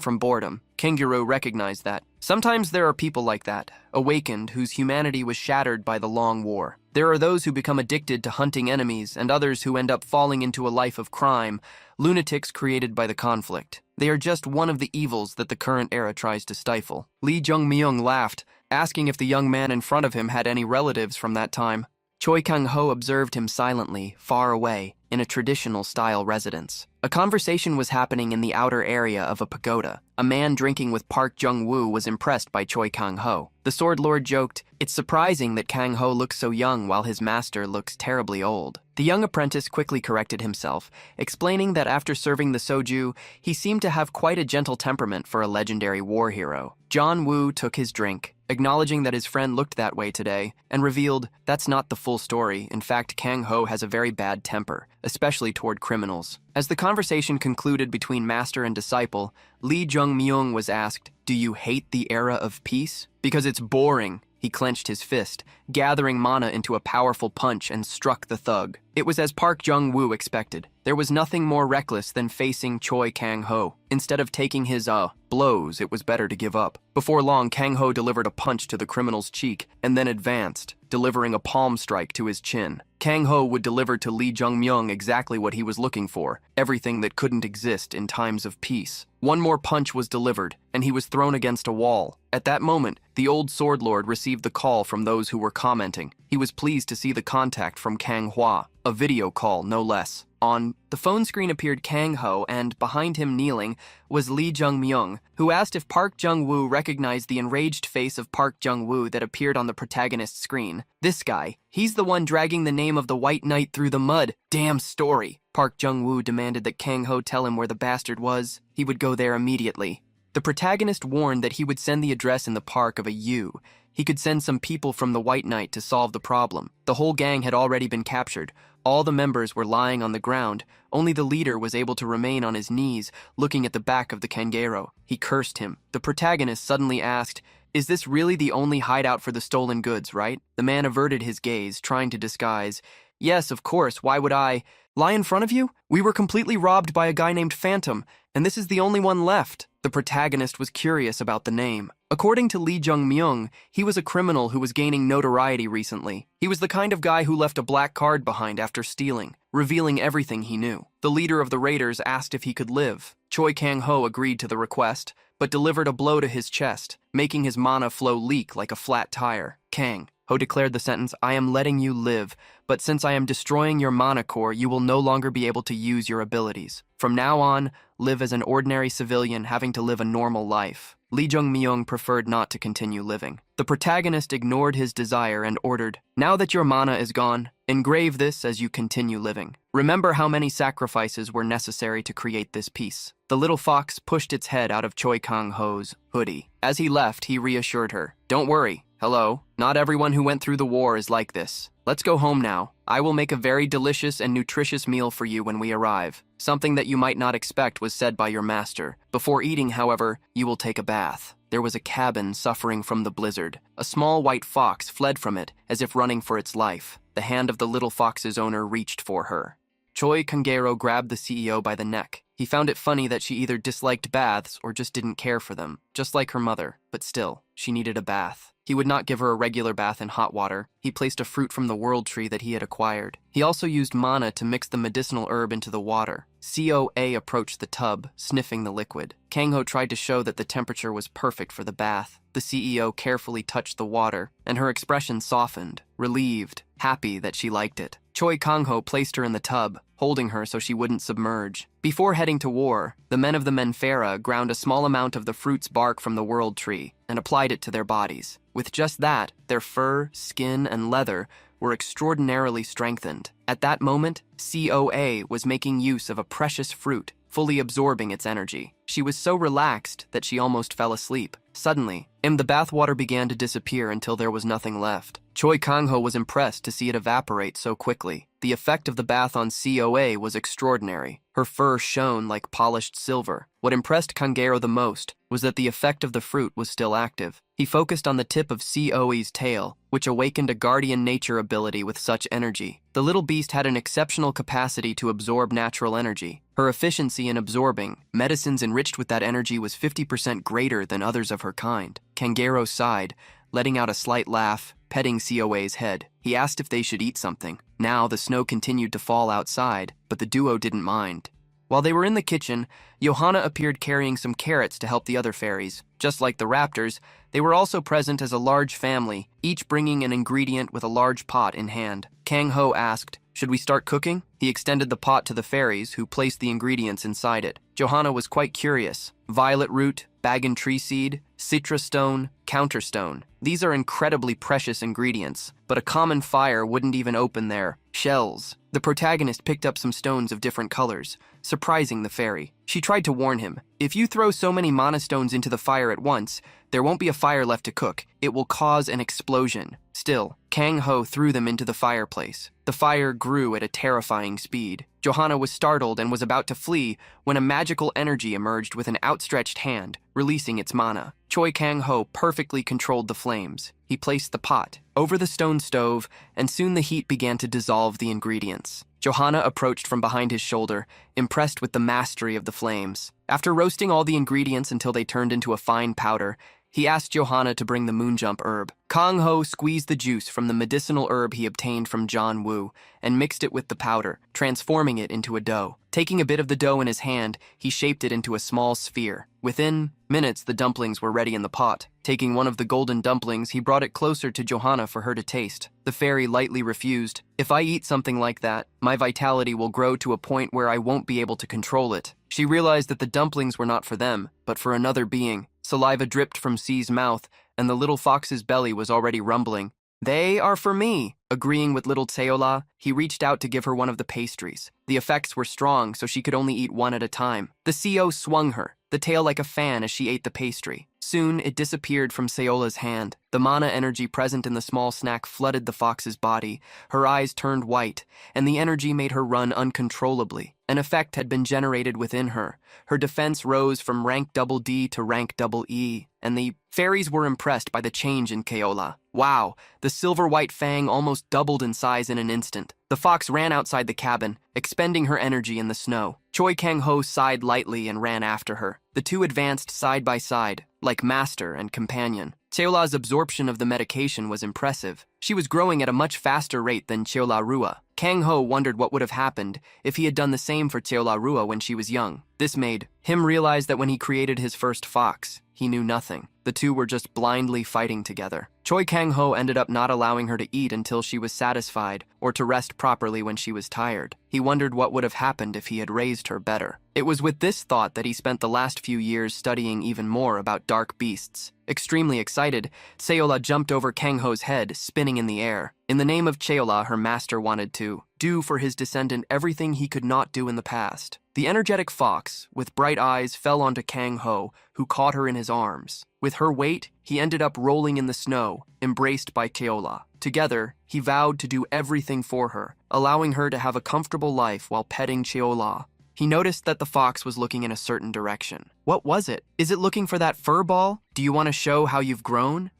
from boredom." Kangiro recognized that. Sometimes there are people like that, awakened, whose humanity was shattered by the long war. There are those who become addicted to hunting enemies, and others who end up falling into a life of crime, lunatics created by the conflict. They are just one of the evils that the current era tries to stifle. Lee Jung-myung laughed, asking if the young man in front of him had any relatives from that time. Choi Kang-ho observed him silently, far away, in a traditional-style residence. A conversation was happening in the outer area of a pagoda. A man drinking with Park Jung-woo was impressed by Choi Kang-ho. The Sword Lord joked, "It's surprising that Kang-ho looks so young while his master looks terribly old." The young apprentice quickly corrected himself, explaining that after serving the soju, he seemed to have quite a gentle temperament for a legendary war hero. John Woo took his drink, acknowledging that his friend looked that way today, and revealed, "That's not the full story. In fact, Kang-ho has a very bad temper, especially toward criminals." As the conversation concluded between master and disciple, Lee Jung-myung was asked, "Do you hate the era of peace?" "Because it's boring." He clenched his fist, gathering mana into a powerful punch, and struck the thug. It was as Park Jung-woo expected. There was nothing more reckless than facing Choi Kang-ho. Instead of taking his blows, it was better to give up. Before long, Kang-ho delivered a punch to the criminal's cheek, and then advanced, delivering a palm strike to his chin. Kang-ho would deliver to Lee Jung-myung exactly what he was looking for, everything that couldn't exist in times of peace. One more punch was delivered, and he was thrown against a wall. At that moment, the old Sword Lord received the call from those who were commenting. He was pleased to see the contact from Kang-hwa, a video call, no less. On the phone screen appeared Kang-ho, and behind him kneeling was Lee Jung-myung, who asked if Park Jung-woo recognized the enraged face of Park Jung-woo that appeared on the protagonist's screen. "This guy, he's the one dragging the name of the White Knight through the mud. Damn story." Park Jung-woo demanded that Kang-ho tell him where the bastard was. He would go there immediately. The protagonist warned that he would send the address in the park of a U. He could send some people from the White Knight to solve the problem. The whole gang had already been captured. All the members were lying on the ground. Only the leader was able to remain on his knees, looking at the back of the Kangero. He cursed him. The protagonist suddenly asked, "Is this really the only hideout for the stolen goods, right?" The man averted his gaze, trying to disguise, "Yes, of course, why would I lie in front of you? We were completely robbed by a guy named Phantom, and this is the only one left." The protagonist was curious about the name. According to Lee Jung-myung, he was a criminal who was gaining notoriety recently. He was the kind of guy who left a black card behind after stealing, revealing everything he knew. The leader of the raiders asked if he could live. Choi Kang-ho agreed to the request, but delivered a blow to his chest, making his mana flow leak like a flat tire. Kang-ho declared the sentence, "I am letting you live, but since I am destroying your mana core, you will no longer be able to use your abilities. From now on, live as an ordinary civilian having to live a normal life." Lee Jung-myung preferred not to continue living. The protagonist ignored his desire and ordered, "Now that your mana is gone, engrave this as you continue living. Remember how many sacrifices were necessary to create this piece." The little fox pushed its head out of Choi Kang-ho's hoodie. As he left, he reassured her, "Don't worry. Hello, not everyone who went through the war is like this. Let's go home now. I will make a very delicious and nutritious meal for you when we arrive. Something that you might not expect was said by your master. Before eating, however, you will take a bath." There was a cabin suffering from the blizzard. A small white fox fled from it, as if running for its life. The hand of the little fox's owner reached for her. Choi Kangero grabbed the CEO by the neck. He found it funny that she either disliked baths or just didn't care for them, just like her mother, but still, she needed a bath. He would not give her a regular bath in hot water. He placed a fruit from the world tree that he had acquired. He also used mana to mix the medicinal herb into the water. COA approached the tub, sniffing the liquid. Kang-ho tried to show that the temperature was perfect for the bath. The CEO carefully touched the water, and her expression softened, relieved, happy that she liked it. Choi Kang-ho placed her in the tub, holding her so she wouldn't submerge. Before heading to war, the men of the Menfera ground a small amount of the fruit's bark from the world tree and applied it to their bodies. With just that, their fur, skin, and leather were extraordinarily strengthened. At that moment, COA was making use of a precious fruit, fully absorbing its energy. She was so relaxed that she almost fell asleep. Suddenly, the bathwater began to disappear until there was nothing left. Choi Kang-ho was impressed to see it evaporate so quickly. The effect of the bath on COA was extraordinary. Her fur shone like polished silver. What impressed Kangero the most was that the effect of the fruit was still active. He focused on the tip of COE's tail, which awakened a guardian nature ability with such energy. The little beast had an exceptional capacity to absorb natural energy. Her efficiency in absorbing medicines enriched with that energy was 50% greater than others of her kind. Kangero sighed, letting out a slight laugh, petting COA's head. He asked if they should eat something. Now the snow continued to fall outside, but the duo didn't mind. While they were in the kitchen, Johanna appeared carrying some carrots to help the other fairies. Just like the raptors, they were also present as a large family, each bringing an ingredient with a large pot in hand. Kang-ho asked, "Should we start cooking?" He extended the pot to the fairies, who placed the ingredients inside it. Johanna was quite curious. Violet root, bagan tree seed, citrus stone, counterstone. These are incredibly precious ingredients, but a common fire wouldn't even open their shells. The protagonist picked up some stones of different colors, surprising the fairy. She tried to warn him, "If you throw so many mana stones into the fire at once, there won't be a fire left to cook. It will cause an explosion." Still, Kang-ho threw them into the fireplace. The fire grew at a terrifying speed. Johanna was startled and was about to flee when a magical energy emerged with an outstretched hand, releasing its mana. Choi Kang-ho perfectly controlled the flames. He placed the pot over the stone stove, and soon the heat began to dissolve the ingredients. Johanna approached from behind his shoulder, impressed with the mastery of the flames. After roasting all the ingredients until they turned into a fine powder, he asked Johanna to bring the moonjump herb. Kang-ho squeezed the juice from the medicinal herb he obtained from John Woo and mixed it with the powder, transforming it into a dough. Taking a bit of the dough in his hand, he shaped it into a small sphere. Within minutes, the dumplings were ready in the pot. Taking one of the golden dumplings, he brought it closer to Johanna for her to taste. The fairy lightly refused. "If I eat something like that, my vitality will grow to a point where I won't be able to control it." She realized that the dumplings were not for them, but for another being. Saliva dripped from C's mouth, and the little fox's belly was already rumbling. "They are for me." Agreeing with little Tseola, he reached out to give her one of the pastries. The effects were strong, so she could only eat one at a time. The CO swung her, the tail like a fan as she ate the pastry. Soon, it disappeared from Seola's hand. The mana energy present in the small snack flooded the fox's body. Her eyes turned white, and the energy made her run uncontrollably. An effect had been generated within her. Her defense rose from rank double D to rank double E, and the fairies were impressed by the change in Keola. Wow, the silver-white fang almost doubled in size in an instant. The fox ran outside the cabin, expending her energy in the snow. Choi Kang-ho sighed lightly and ran after her. The two advanced side by side, like master and companion. Cheola's absorption of the medication was impressive. She was growing at a much faster rate than Cheola Rua. Kang Ho wondered what would have happened if he had done the same for Cheola Rua when she was young. This made him realize that when he created his first fox, he knew nothing. The two were just blindly fighting together. Choi Kang-ho ended up not allowing her to eat until she was satisfied or to rest properly when she was tired. He wondered what would have happened if he had raised her better. It was with this thought that he spent the last few years studying even more about dark beasts. Extremely excited, Cheola jumped over Kang-ho's head, spinning in the air. In the name of Cheola, her master wanted to do for his descendant everything he could not do in the past. The energetic fox, with bright eyes, fell onto Kang-ho, who caught her in his arms. With her weight, he ended up rolling in the snow, embraced by Cheola. Together, he vowed to do everything for her, allowing her to have a comfortable life while petting Cheola. He noticed that the fox was looking in a certain direction. What was it? Is it looking for that fur ball? Do you want to show how you've grown?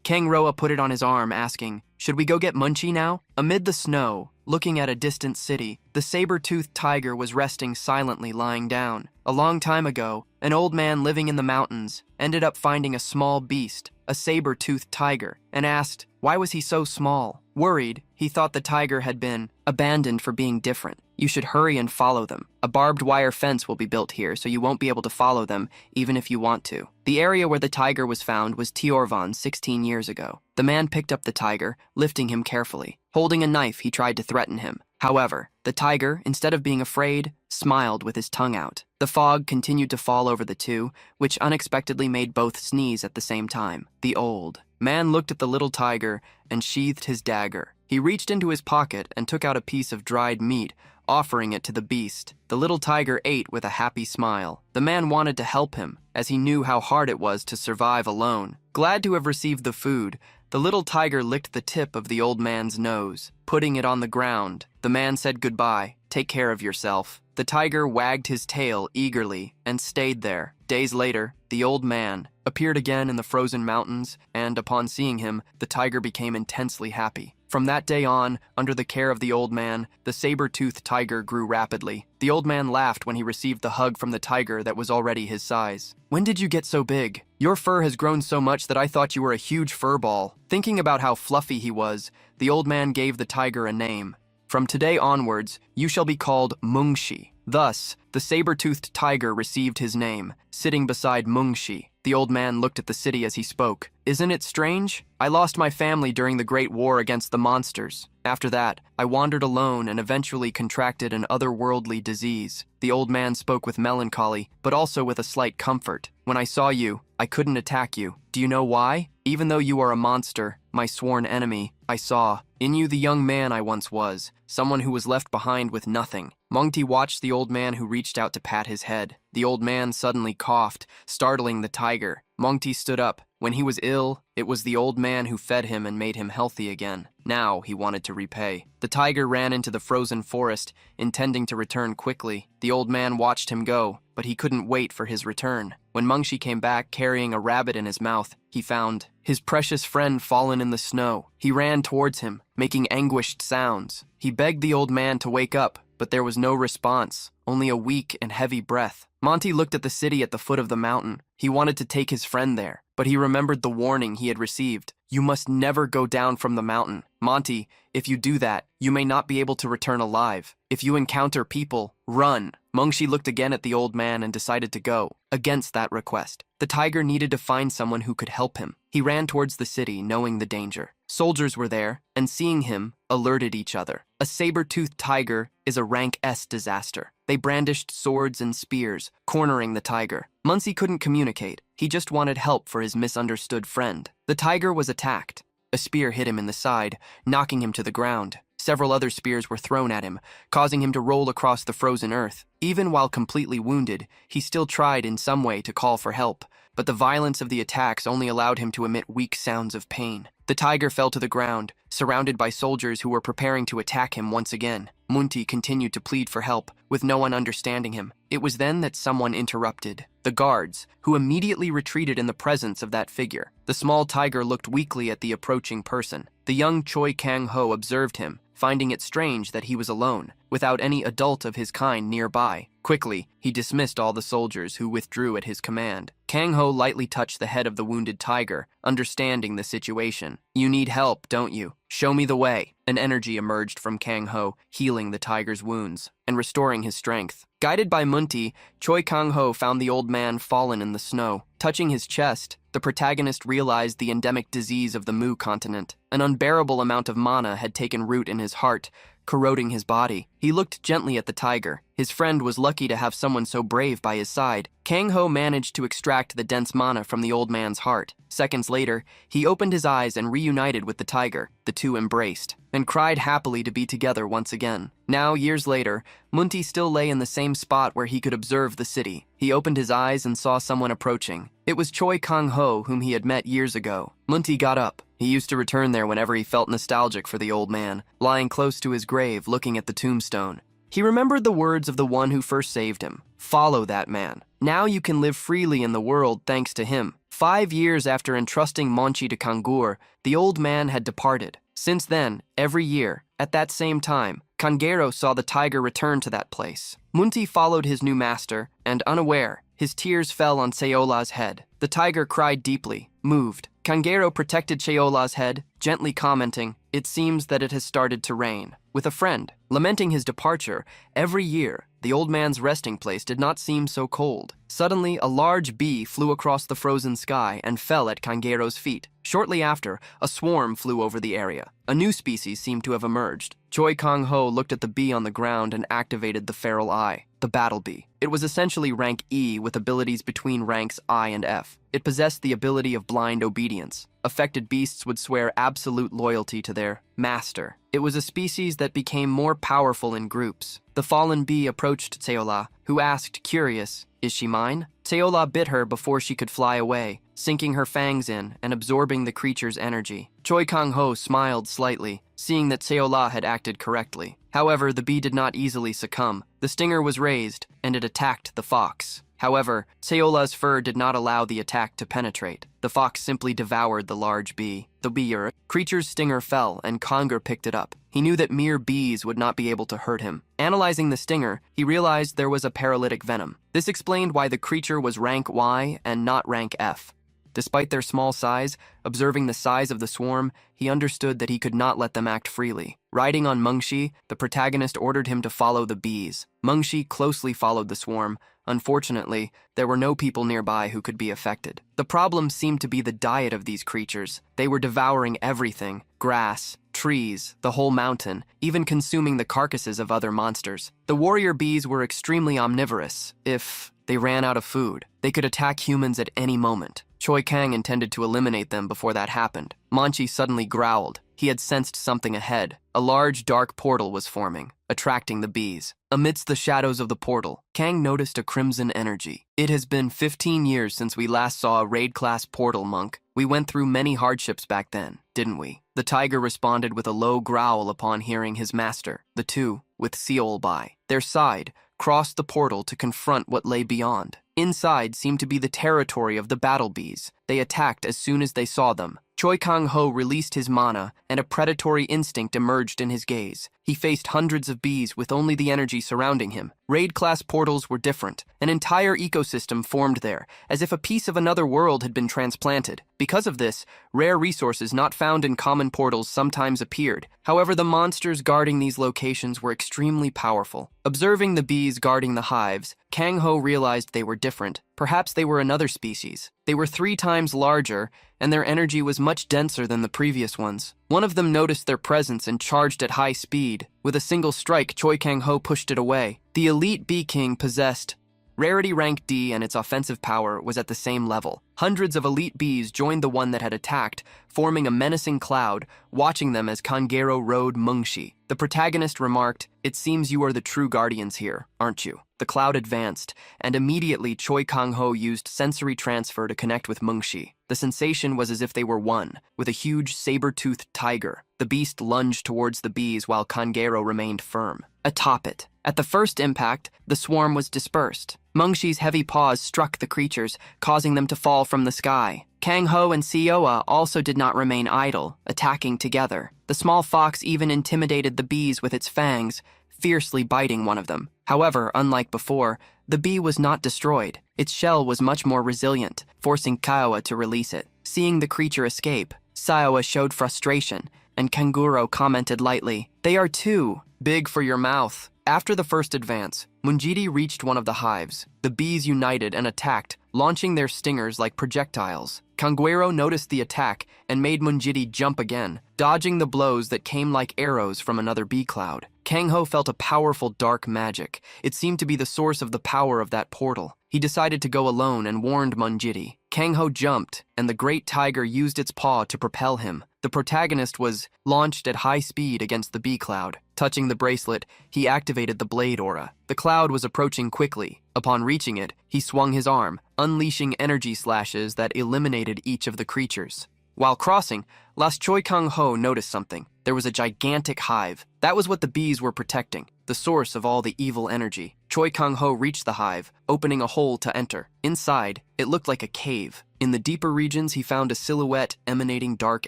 Kang Roa put it on his arm, asking, "Should we go get Munchie now?" Amid the snow, looking at a distant city, the saber-toothed tiger was resting silently lying down. A long time ago, an old man living in the mountains ended up finding a small beast, a saber-toothed tiger, and asked, why was he so small? Worried, he thought the tiger had been abandoned for being different. You should hurry and follow them. A barbed wire fence will be built here, so you won't be able to follow them, even if you want to. The area where the tiger was found was Tiorvan 16 years ago. The man picked up the tiger, lifting him carefully. Holding a knife, he tried to threaten him. However, the tiger, instead of being afraid, smiled with his tongue out. The fog continued to fall over the two, which unexpectedly made both sneeze at the same time. The old man looked at the little tiger and sheathed his dagger. He reached into his pocket and took out a piece of dried meat, offering it to the beast. The little tiger ate with a happy smile. The man wanted to help him, as he knew how hard it was to survive alone. Glad to have received the food, the little tiger licked the tip of the old man's nose, putting it on the ground. The man said goodbye. Take care of yourself. The tiger wagged his tail eagerly and stayed there. Days later, the old man appeared again in the frozen mountains, and upon seeing him, the tiger became intensely happy. From that day on, under the care of the old man, the saber-toothed tiger grew rapidly. The old man laughed when he received the hug from the tiger that was already his size. When did you get so big? Your fur has grown so much that I thought you were a huge fur ball. Thinking about how fluffy he was, the old man gave the tiger a name. From today onwards, you shall be called Mungshi. Thus, the saber-toothed tiger received his name, sitting beside Mungshi. The old man looked at the city as he spoke. Isn't it strange? I lost my family during the Great War against the monsters. After that, I wandered alone and eventually contracted an otherworldly disease. The old man spoke with melancholy, but also with a slight comfort. When I saw you, I couldn't attack you. Do you know why? Even though you are a monster, my sworn enemy, I saw in you the young man I once was, someone who was left behind with nothing. Mungti watched the old man who reached out to pat his head. The old man suddenly coughed, startling the tiger. Mungti stood up. When he was ill, it was the old man who fed him and made him healthy again. Now he wanted to repay. The tiger ran into the frozen forest, intending to return quickly. The old man watched him go, but he couldn't wait for his return. When Mungshi came back carrying a rabbit in his mouth, he found his precious friend fallen in the snow. He ran towards him, making anguished sounds. He begged the old man to wake up, but there was no response, only a weak and heavy breath. Monty looked at the city at the foot of the mountain. He wanted to take his friend there, but he remembered the warning he had received. You must never go down from the mountain. Monty, if you do that, you may not be able to return alive. If you encounter people, run. Mungshi looked again at the old man and decided to go against that request. The tiger needed to find someone who could help him. He ran towards the city, knowing the danger. Soldiers were there, and seeing him, alerted each other. A saber-toothed tiger is a rank S disaster. They brandished swords and spears, cornering the tiger. Muncie couldn't communicate. He just wanted help for his misunderstood friend. The tiger was attacked. A spear hit him in the side, knocking him to the ground. Several other spears were thrown at him, causing him to roll across the frozen earth. Even while completely wounded, he still tried in some way to call for help, but the violence of the attacks only allowed him to emit weak sounds of pain. The tiger fell to the ground, surrounded by soldiers who were preparing to attack him once again. Munti continued to plead for help, with no one understanding him. It was then that someone interrupted. The guards, who immediately retreated in the presence of that figure. The small tiger looked weakly at the approaching person. The young Choi Kang-ho observed him, finding it strange that he was alone, without any adult of his kind nearby. Quickly, he dismissed all the soldiers who withdrew at his command. Kang Ho lightly touched the head of the wounded tiger, understanding the situation. "You need help, don't you? Show me the way." An energy emerged from Kang Ho, healing the tiger's wounds and restoring his strength. Guided by Munti, Choi Kang Ho found the old man fallen in the snow. Touching his chest, the protagonist realized the endemic disease of the Mu continent. An unbearable amount of mana had taken root in his heart, corroding his body. He looked gently at the tiger. His friend was lucky to have someone so brave by his side. Kang Ho managed to extract the dense mana from the old man's heart. Seconds later, he opened his eyes and reunited with the tiger. The two embraced and cried happily to be together once again. Now, years later, Munti still lay in the same spot where he could observe the city. He opened his eyes and saw someone approaching. It was Choi Kang Ho, whom he had met years ago. Munti got up. He used to return there whenever he felt nostalgic for the old man, lying close to his grave, looking at the tombstone. He remembered the words of the one who first saved him. "Follow that man. Now you can live freely in the world thanks to him." 5 years after entrusting Monchi to Kangur, the old man had departed. Since then, every year, at that same time, Kangero saw the tiger return to that place. Munti followed his new master, and unaware, his tears fell on Seola's head. The tiger cried deeply, moved. Kangero protected Seola's head, gently commenting, "It seems that it has started to rain." With a friend, lamenting his departure, every year, the old man's resting place did not seem so cold. Suddenly, a large bee flew across the frozen sky and fell at Kangero's feet. Shortly after, a swarm flew over the area. A new species seemed to have emerged. Choi Kang Ho looked at the bee on the ground and activated the feral eye, the battle bee. It was essentially rank E with abilities between ranks I and F. It possessed the ability of blind obedience. Affected beasts would swear absolute loyalty to their master. It was a species that became more powerful in groups. The fallen bee approached Seola, who asked, curious, "Is she mine?" Seola bit her before she could fly away, sinking her fangs in and absorbing the creature's energy. Choi Kang Ho smiled slightly, seeing that Seola had acted correctly. However, the bee did not easily succumb. The stinger was raised, and it attacked the fox. However, Seola's fur did not allow the attack to penetrate. The fox simply devoured the large bee. The creature's stinger fell, and Conger picked it up. He knew that mere bees would not be able to hurt him. Analyzing the stinger, he realized there was a paralytic venom. This explained why the creature was rank Y and not rank F. Despite their small size, observing the size of the swarm, he understood that he could not let them act freely. Riding on Mengshi, the protagonist ordered him to follow the bees. Mengshi closely followed the swarm. Unfortunately, there were no people nearby who could be affected. The problem seemed to be the diet of these creatures. They were devouring everything: grass, trees, the whole mountain, even consuming the carcasses of other monsters. The warrior bees were extremely omnivorous. If they ran out of food, they could attack humans at any moment. Choi Kang intended to eliminate them before that happened. Monchi suddenly growled. He had sensed something ahead. A large dark portal was forming, attracting the bees. Amidst the shadows of the portal, Kang noticed a crimson energy. "It has been 15 years since we last saw a raid-class portal, monk. We went through many hardships back then, didn't we?" The tiger responded with a low growl upon hearing his master. The two, with Seol by their side, crossed the portal to confront what lay beyond. Inside seemed to be the territory of the battle bees. They attacked as soon as they saw them. Choi Kang Ho released his mana, and a predatory instinct emerged in his gaze. He faced hundreds of bees with only the energy surrounding him. Raid-class portals were different. An entire ecosystem formed there, as if a piece of another world had been transplanted. Because of this, rare resources not found in common portals sometimes appeared. However, the monsters guarding these locations were extremely powerful. Observing the bees guarding the hives, Kang Ho realized they were different. Perhaps they were another species. They were 3 times larger, and their energy was much denser than the previous ones. One of them noticed their presence and charged at high speed. With a single strike, Choi Kang Ho pushed it away. The elite bee king possessed rarity rank D, and its offensive power was at the same level. Hundreds of elite bees joined the one that had attacked, forming a menacing cloud, watching them as Kangero rode Mengshi. The protagonist remarked, "It seems you are the true guardians here, aren't you?" The cloud advanced, and immediately Choi Kang Ho used sensory transfer to connect with Mengshi. The sensation was as if they were one, with a huge saber-toothed tiger. The beast lunged towards the bees while Kangero remained firm. Atop it. At the first impact, the swarm was dispersed. Mengshi's heavy paws struck the creatures, causing them to fall from the sky. Kang Ho and Seoa also did not remain idle, attacking together. The small fox even intimidated the bees with its fangs, fiercely biting one of them. However, unlike before, The bee was not destroyed. Its shell was much more resilient, forcing Kiowa to release it. Seeing the creature escape, Sayawa showed frustration, and Kanguro commented lightly, "They are too big for your mouth." After the first advance, Munjiri reached one of the hives. The bees united and attacked, launching their stingers like projectiles. Kanguero noticed the attack and made Munjiri jump again, dodging the blows that came like arrows from another bee cloud. Kangho felt a powerful dark magic. It seemed to be the source of the power of that portal. He decided to go alone and warned Munjiri. Kangho jumped, and the great tiger used its paw to propel him. The protagonist was launched at high speed against the bee cloud. Touching the bracelet, he activated the blade aura. The cloud was approaching quickly. Upon reaching it, he swung his arm, unleashing energy slashes that eliminated each of the creatures. While crossing, Las Choi Kang Ho noticed something. There was a gigantic hive. That was what the bees were protecting, the source of all the evil energy. Choi Kang Ho reached the hive, opening a hole to enter. Inside, it looked like a cave. In the deeper regions, he found a silhouette emanating dark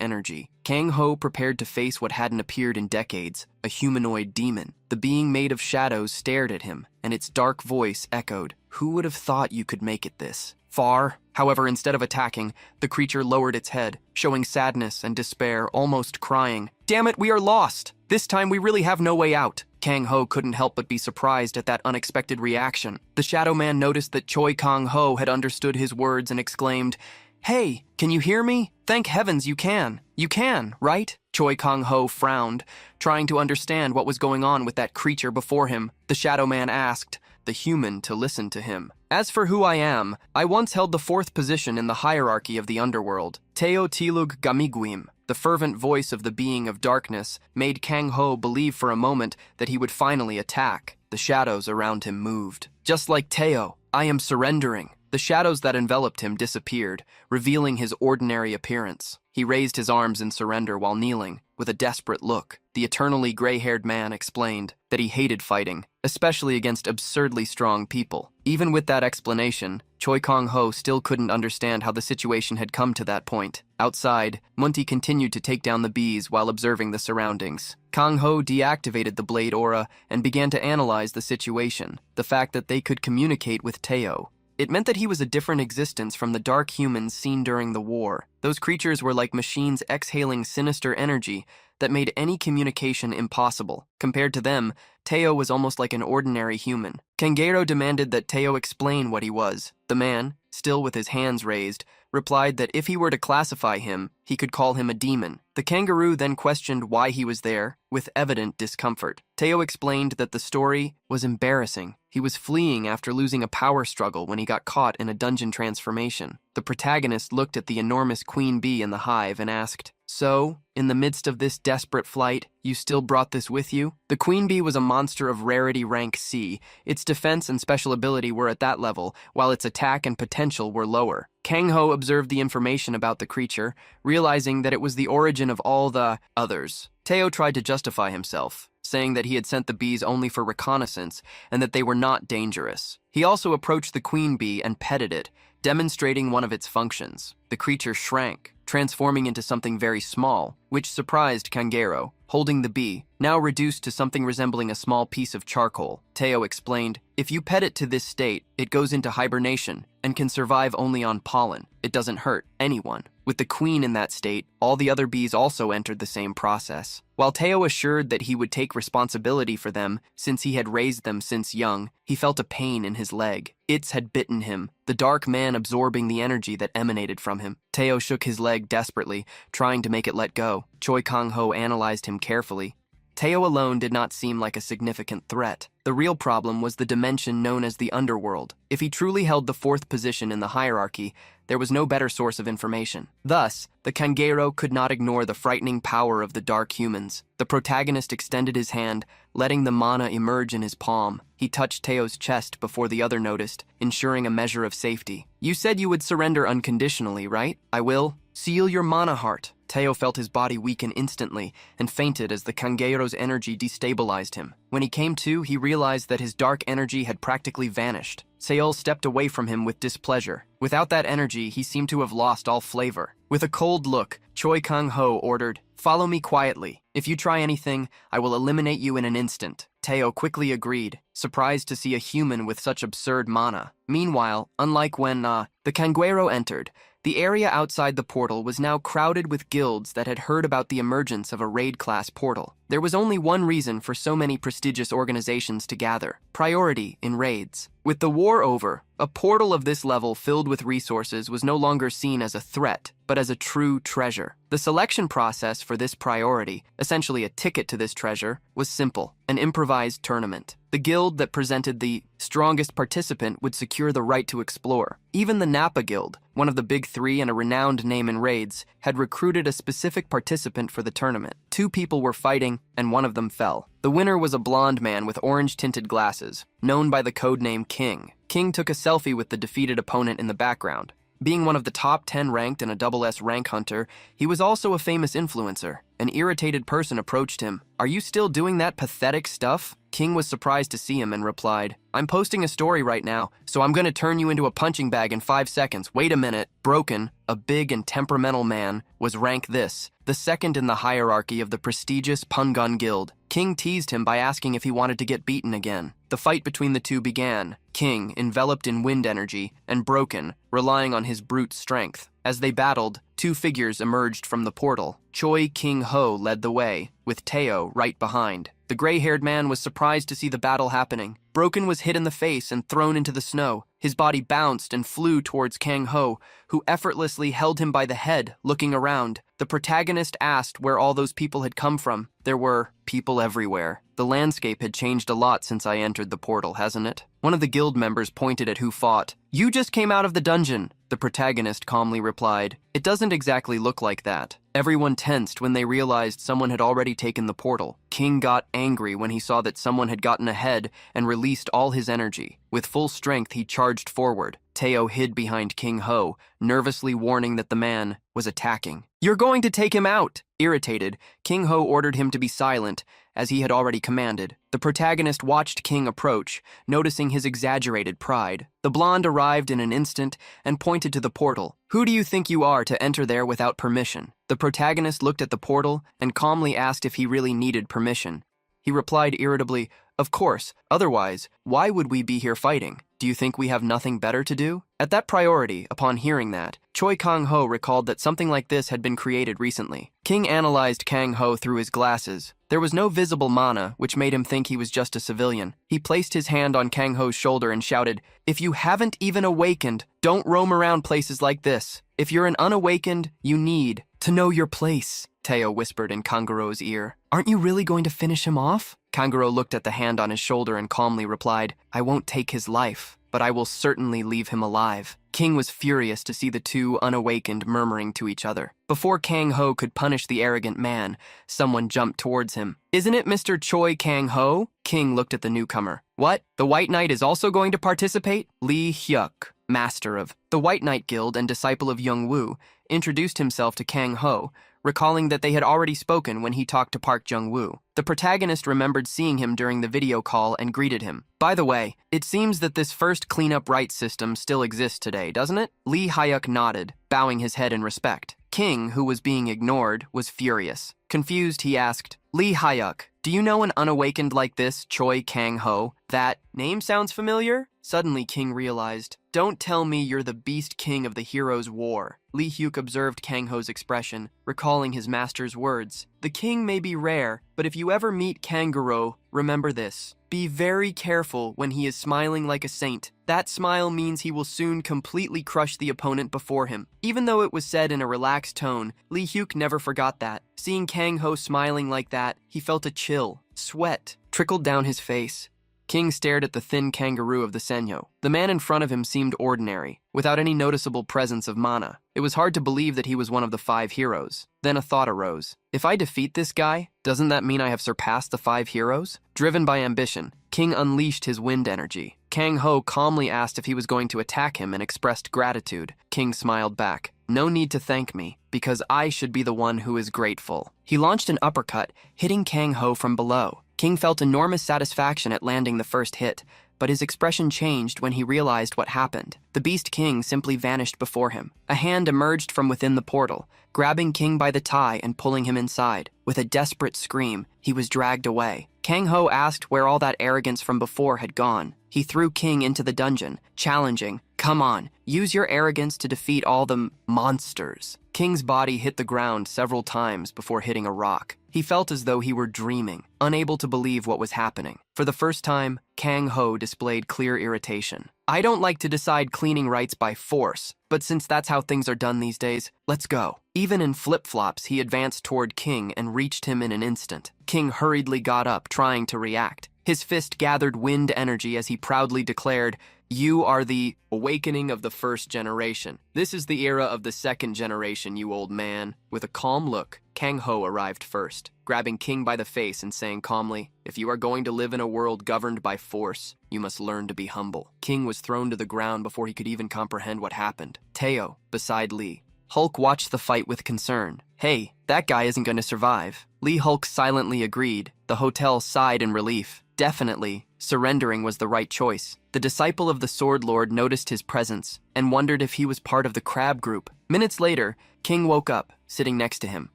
energy. Kang Ho prepared to face what hadn't appeared in decades, a humanoid demon. The being made of shadows stared at him, and its dark voice echoed, "Who would have thought you could make it this far?" However, instead of attacking, the creature lowered its head, showing sadness and despair, almost crying, "Damn it, we are lost! This time we really have no way out." Kang Ho couldn't help but be surprised at that unexpected reaction. The Shadow Man noticed that Choi Kang Ho had understood his words and exclaimed, "Hey, can you hear me? Thank heavens you can. You can, right?" Choi Kang Ho frowned, trying to understand what was going on with that creature before him. The Shadow Man asked the human to listen to him. "As for who I am, I once held the 4th position in the hierarchy of the underworld. Teo Tilug Gamiguim." The fervent voice of the being of darkness made Kang Ho believe for a moment that he would finally attack. The shadows around him moved. "Just like Teo, I am surrendering." The shadows that enveloped him disappeared, revealing his ordinary appearance. He raised his arms in surrender while kneeling, with a desperate look. The eternally gray-haired man explained that he hated fighting, especially against absurdly strong people. Even with that explanation, Choi Kang Ho still couldn't understand how the situation had come to that point. Outside, Munti continued to take down the bees while observing the surroundings. Kang Ho deactivated the blade aura and began to analyze the situation. The fact that they could communicate with Teo. It meant that he was a different existence from the dark humans seen during the war. Those creatures were like machines exhaling sinister energy that made any communication impossible. Compared to them, Teo was almost like an ordinary human. Kangero demanded that Teo explain what he was. The man, still with his hands raised, replied that if he were to classify him, he could call him a demon. The kangaroo then questioned why he was there, with evident discomfort. Teo explained that the story was embarrassing. He was fleeing after losing a power struggle when he got caught in a dungeon transformation. The protagonist looked at the enormous queen bee in the hive and asked, "So, in the midst of this desperate flight, you still brought this with you?" The queen bee was a monster of rarity rank C. Its defense and special ability were at that level, while its attack and potential were lower. Kang Ho observed the information about the creature, realizing that it was the origin of all the others. Teo tried to justify himself, saying that he had sent the bees only for reconnaissance and that they were not dangerous. He also approached the queen bee and petted it, demonstrating one of its functions. The creature shrank, transforming into something very small, which surprised Kangero. Holding the bee, now reduced to something resembling a small piece of charcoal, Teo explained, "If you pet it to this state, it goes into hibernation and can survive only on pollen. It doesn't hurt anyone." With the queen in that state, all the other bees also entered the same process. While Teo assured that he would take responsibility for them since he had raised them since young, he felt a pain in his leg. Its had bitten him, the dark man absorbing the energy that emanated from him. Teo shook his leg desperately, trying to make it let go. Choi Kang Ho analyzed him carefully. Teo alone did not seem like a significant threat. The real problem was the dimension known as the underworld. If he truly held the 4th position in the hierarchy, there was no better source of information. Thus, the Kangero could not ignore the frightening power of the dark humans. The protagonist extended his hand, letting the mana emerge in his palm. He touched Teo's chest before the other noticed, ensuring a measure of safety. "You said you would surrender unconditionally, right? I will. Seal your mana heart." Teo felt his body weaken instantly and fainted as the Kangero's energy destabilized him. When he came to, he realized that his dark energy had practically vanished. Seol stepped away from him with displeasure. Without that energy, he seemed to have lost all flavor. With a cold look, Choi Kang Ho ordered, "Follow me quietly." If you try anything, I will eliminate you in an instant. Teo quickly agreed, surprised to see a human with such absurd mana. Meanwhile, unlike when the Canguero entered, the area outside the portal was now crowded with guilds that had heard about the emergence of a raid-class portal. There was only one reason for so many prestigious organizations to gather: priority in raids. With the war over, a portal of this level filled with resources was no longer seen as a threat, but as a true treasure. The selection process for this priority, essentially a ticket to this treasure, was simple: an improvised tournament. The guild that presented the strongest participant would secure the right to explore. Even the Napa Guild, one of the big three and a renowned name in raids, had recruited a specific participant for the tournament. 2 people were fighting, and one of them fell. The winner was a blonde man with orange-tinted glasses, known by the codename King. King took a selfie with the defeated opponent in the background. Being one of the top 10 ranked and a SS rank hunter, he was also a famous influencer. An irritated person approached him. "Are you still doing that pathetic stuff?" King was surprised to see him and replied, "I'm posting a story right now, so I'm gonna turn you into a punching bag in 5 seconds. Wait a minute." Broken, a big and temperamental man, was rank this, the second in the hierarchy of the prestigious Pungun Guild. King teased him by asking if he wanted to get beaten again. The fight between the two began, King enveloped in wind energy, and Broken relying on his brute strength. As they battled, 2 figures emerged from the portal. Choi King Ho led the way, with Teo right behind. The gray-haired man was surprised to see the battle happening. Broken was hit in the face and thrown into the snow. His body bounced and flew towards Kang Ho, who effortlessly held him by the head, looking around. The protagonist asked where all those people had come from. There were people everywhere. The landscape had changed a lot since I entered the portal, hasn't it? One of the guild members pointed at who fought. "You just came out of the dungeon," the protagonist calmly replied. "It doesn't exactly look like that." Everyone tensed when they realized someone had already taken the portal. King got angry when he saw that someone had gotten ahead and released all his energy. With full strength, he charged forward. Teo hid behind King Ho, nervously warning that the man was attacking. "You're going to take him out!" Irritated, King Ho ordered him to be silent, as he had already commanded. The protagonist watched King approach, noticing his exaggerated pride. The blonde arrived in an instant and pointed to the portal. "Who do you think you are to enter there without permission?" The protagonist looked at the portal and calmly asked if he really needed permission. He replied irritably, "Of course, otherwise, why would we be here fighting? Do you think we have nothing better to do?" At that priority, upon hearing that, Choi Kang Ho recalled that something like this had been created recently. King analyzed Kang Ho through his glasses. There was no visible mana, which made him think he was just a civilian. He placed his hand on Kang Ho's shoulder and shouted, "If you haven't even awakened, don't roam around places like this. If you're an unawakened, you need to know your place," Teo whispered in Kangaro's ear. "Aren't you really going to finish him off?" Kangaro looked at the hand on his shoulder and calmly replied, "I won't take his life, but I will certainly leave him alive." King was furious to see the two unawakened murmuring to each other. Before Kang Ho could punish the arrogant man, someone jumped towards him. "Isn't it Mr. Choi Kang Ho?" King looked at the newcomer. "What? The White Knight is also going to participate?" Lee Hyuk, master of the White Knight Guild and disciple of Young Woo, introduced himself to Kang Ho, recalling that they had already spoken when he talked to Park Jung-woo. The protagonist remembered seeing him during the video call and greeted him. "By the way, it seems that this first cleanup rights system still exists today, doesn't it?" Lee Hyuk nodded, bowing his head in respect. King, who was being ignored, was furious. Confused, he asked, "Lee Hyuk, do you know an unawakened like this, Choi Kang Ho? That name sounds familiar?" Suddenly, King realized, "Don't tell me you're the Beast King of the Heroes' War." Lee Hyuk observed Kang Ho's expression, recalling his master's words. "The king may be rare, but if you ever meet Kangaro, remember this. Be very careful when he is smiling like a saint. That smile means he will soon completely crush the opponent before him." Even though it was said in a relaxed tone, Lee Hyuk never forgot that. Seeing Kang Ho smiling like that, he felt a chill. Sweat trickled down his face. King stared at the thin kangaroo of the Senyo. The man in front of him seemed ordinary, without any noticeable presence of mana. It was hard to believe that he was one of the 5 heroes. Then a thought arose. If I defeat this guy, doesn't that mean I have surpassed the 5 heroes? Driven by ambition, King unleashed his wind energy. Kang Ho calmly asked if he was going to attack him and expressed gratitude. King smiled back. "No need to thank me, because I should be the one who is grateful." He launched an uppercut, hitting Kang Ho from below. King felt enormous satisfaction at landing the first hit, but his expression changed when he realized what happened. The Beast King simply vanished before him. A hand emerged from within the portal, grabbing King by the tie and pulling him inside. With a desperate scream, he was dragged away. Kang Ho asked where all that arrogance from before had gone. He threw King into the dungeon, challenging, "Come on, use your arrogance to defeat all the monsters." King's body hit the ground several times before hitting a rock. He felt as though he were dreaming, unable to believe what was happening. For the first time, Kang Ho displayed clear irritation. "I don't like to decide cleaning rights by force, but since that's how things are done these days, let's go." Even in flip-flops, he advanced toward King and reached him in an instant. King hurriedly got up, trying to react. His fist gathered wind energy as he proudly declared, "You are the awakening of the first generation. This is the era of the second generation, you old man." With a calm look, Kang Ho arrived first, grabbing King by the face and saying calmly, "If you are going to live in a world governed by force, you must learn to be humble." King was thrown to the ground before he could even comprehend what happened. Teo, beside Lee. Hulk watched the fight with concern. "Hey, that guy isn't going to survive." Lee Hulk silently agreed. The hotel sighed in relief. Definitely, surrendering was the right choice. The disciple of the Sword Lord noticed his presence and wondered if he was part of the Crab group. Minutes later, King woke up, sitting next to him.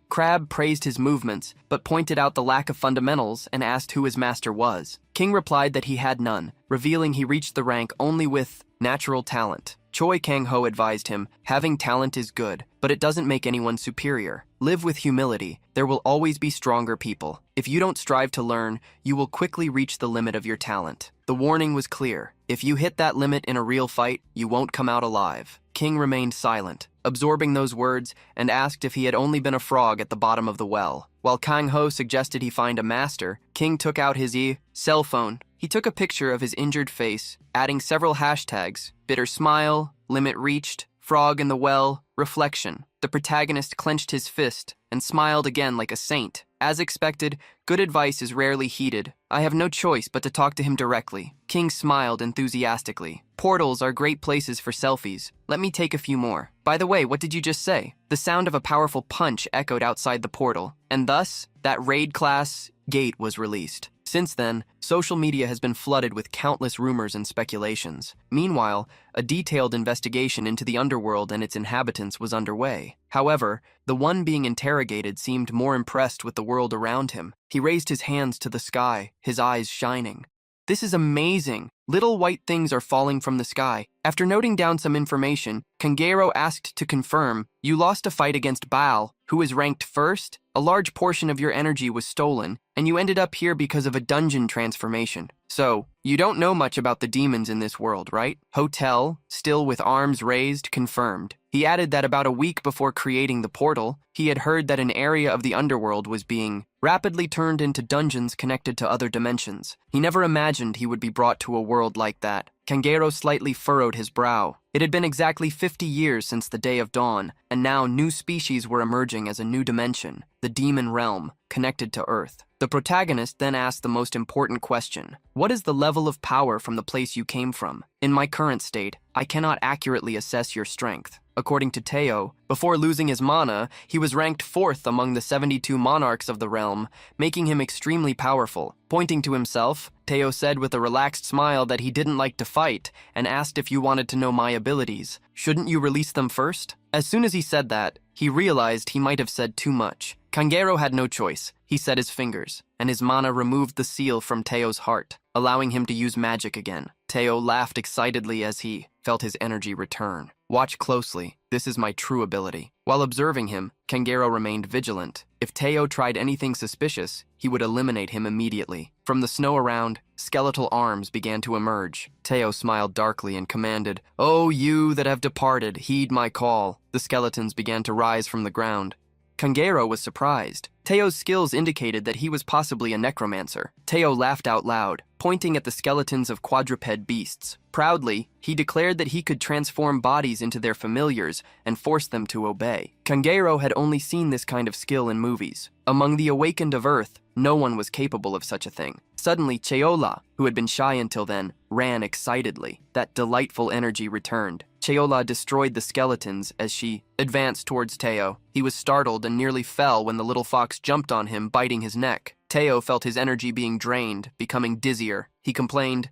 Crab praised his movements, but pointed out the lack of fundamentals and asked who his master was. King replied that he had none, revealing he reached the rank only with natural talent. Choi Kang Ho advised him, "Having talent is good, but it doesn't make anyone superior. Live with humility. There will always be stronger people. If you don't strive to learn, you will quickly reach the limit of your talent." The warning was clear. If you hit that limit in a real fight, you won't come out alive. King remained silent, absorbing those words, and asked if he had only been a frog at the bottom of the well. While Kang Ho suggested he find a master, King took out his cell phone. He took a picture of his injured face, adding several hashtags: bitter smile, limit reached, frog in the well, reflection. The protagonist clenched his fist and smiled again like a saint. As expected, good advice is rarely heeded. I have no choice but to talk to him directly. King smiled enthusiastically. Portals are great places for selfies. Let me take a few more. By the way, what did you just say? The sound of a powerful punch echoed outside the portal, and thus, that raid class gate was released. Since then, social media has been flooded with countless rumors and speculations. Meanwhile, a detailed investigation into the underworld and its inhabitants was underway. However, the one being interrogated seemed more impressed with the world around him. He raised his hands to the sky, his eyes shining. "This is amazing. Little white things are falling from the sky." After noting down some information, Kangero asked to confirm, "You lost a fight against Baal, who is ranked first? A large portion of your energy was stolen, and you ended up here because of a dungeon transformation. So, you don't know much about the demons in this world, right?" Hotel, still with arms raised, confirmed. He added that about a week before creating the portal, he had heard that an area of the underworld was being rapidly turned into dungeons connected to other dimensions. He never imagined he would be brought to a world like that. Kangero slightly furrowed his brow. It had been exactly 50 years since the Day of Dawn, and now new species were emerging as a new dimension, the demon realm, connected to Earth. The protagonist then asked the most important question: "What is the level of power from the place you came from? In my current state, I cannot accurately assess your strength." According to Teo, before losing his mana, he was ranked 4th among the 72 monarchs of the realm, making him extremely powerful. Pointing to himself, Teo said with a relaxed smile that he didn't like to fight and asked if you wanted to know my abilities. "Shouldn't you release them first?" As soon as he said that, he realized he might have said too much. Kangero had no choice. He set his fingers, and his mana removed the seal from Teo's heart, allowing him to use magic again. Teo laughed excitedly as he felt his energy return. "Watch closely. This is my true ability." While observing him, Kangero remained vigilant. If Teo tried anything suspicious, he would eliminate him immediately. From the snow around, skeletal arms began to emerge. Teo smiled darkly and commanded, "Oh, you that have departed, heed my call." The skeletons began to rise from the ground. Kangero was surprised. Teo's skills indicated that he was possibly a necromancer. Teo laughed out loud, pointing at the skeletons of quadruped beasts. Proudly, he declared that he could transform bodies into their familiars and force them to obey. Kangero had only seen this kind of skill in movies. Among the awakened of Earth, no one was capable of such a thing. Suddenly, Cheola, who had been shy until then, ran excitedly. That delightful energy returned. Cheola destroyed the skeletons as she advanced towards Teo. He was startled and nearly fell when the little fox jumped on him, biting his neck. Teo felt his energy being drained, becoming dizzier. He complained,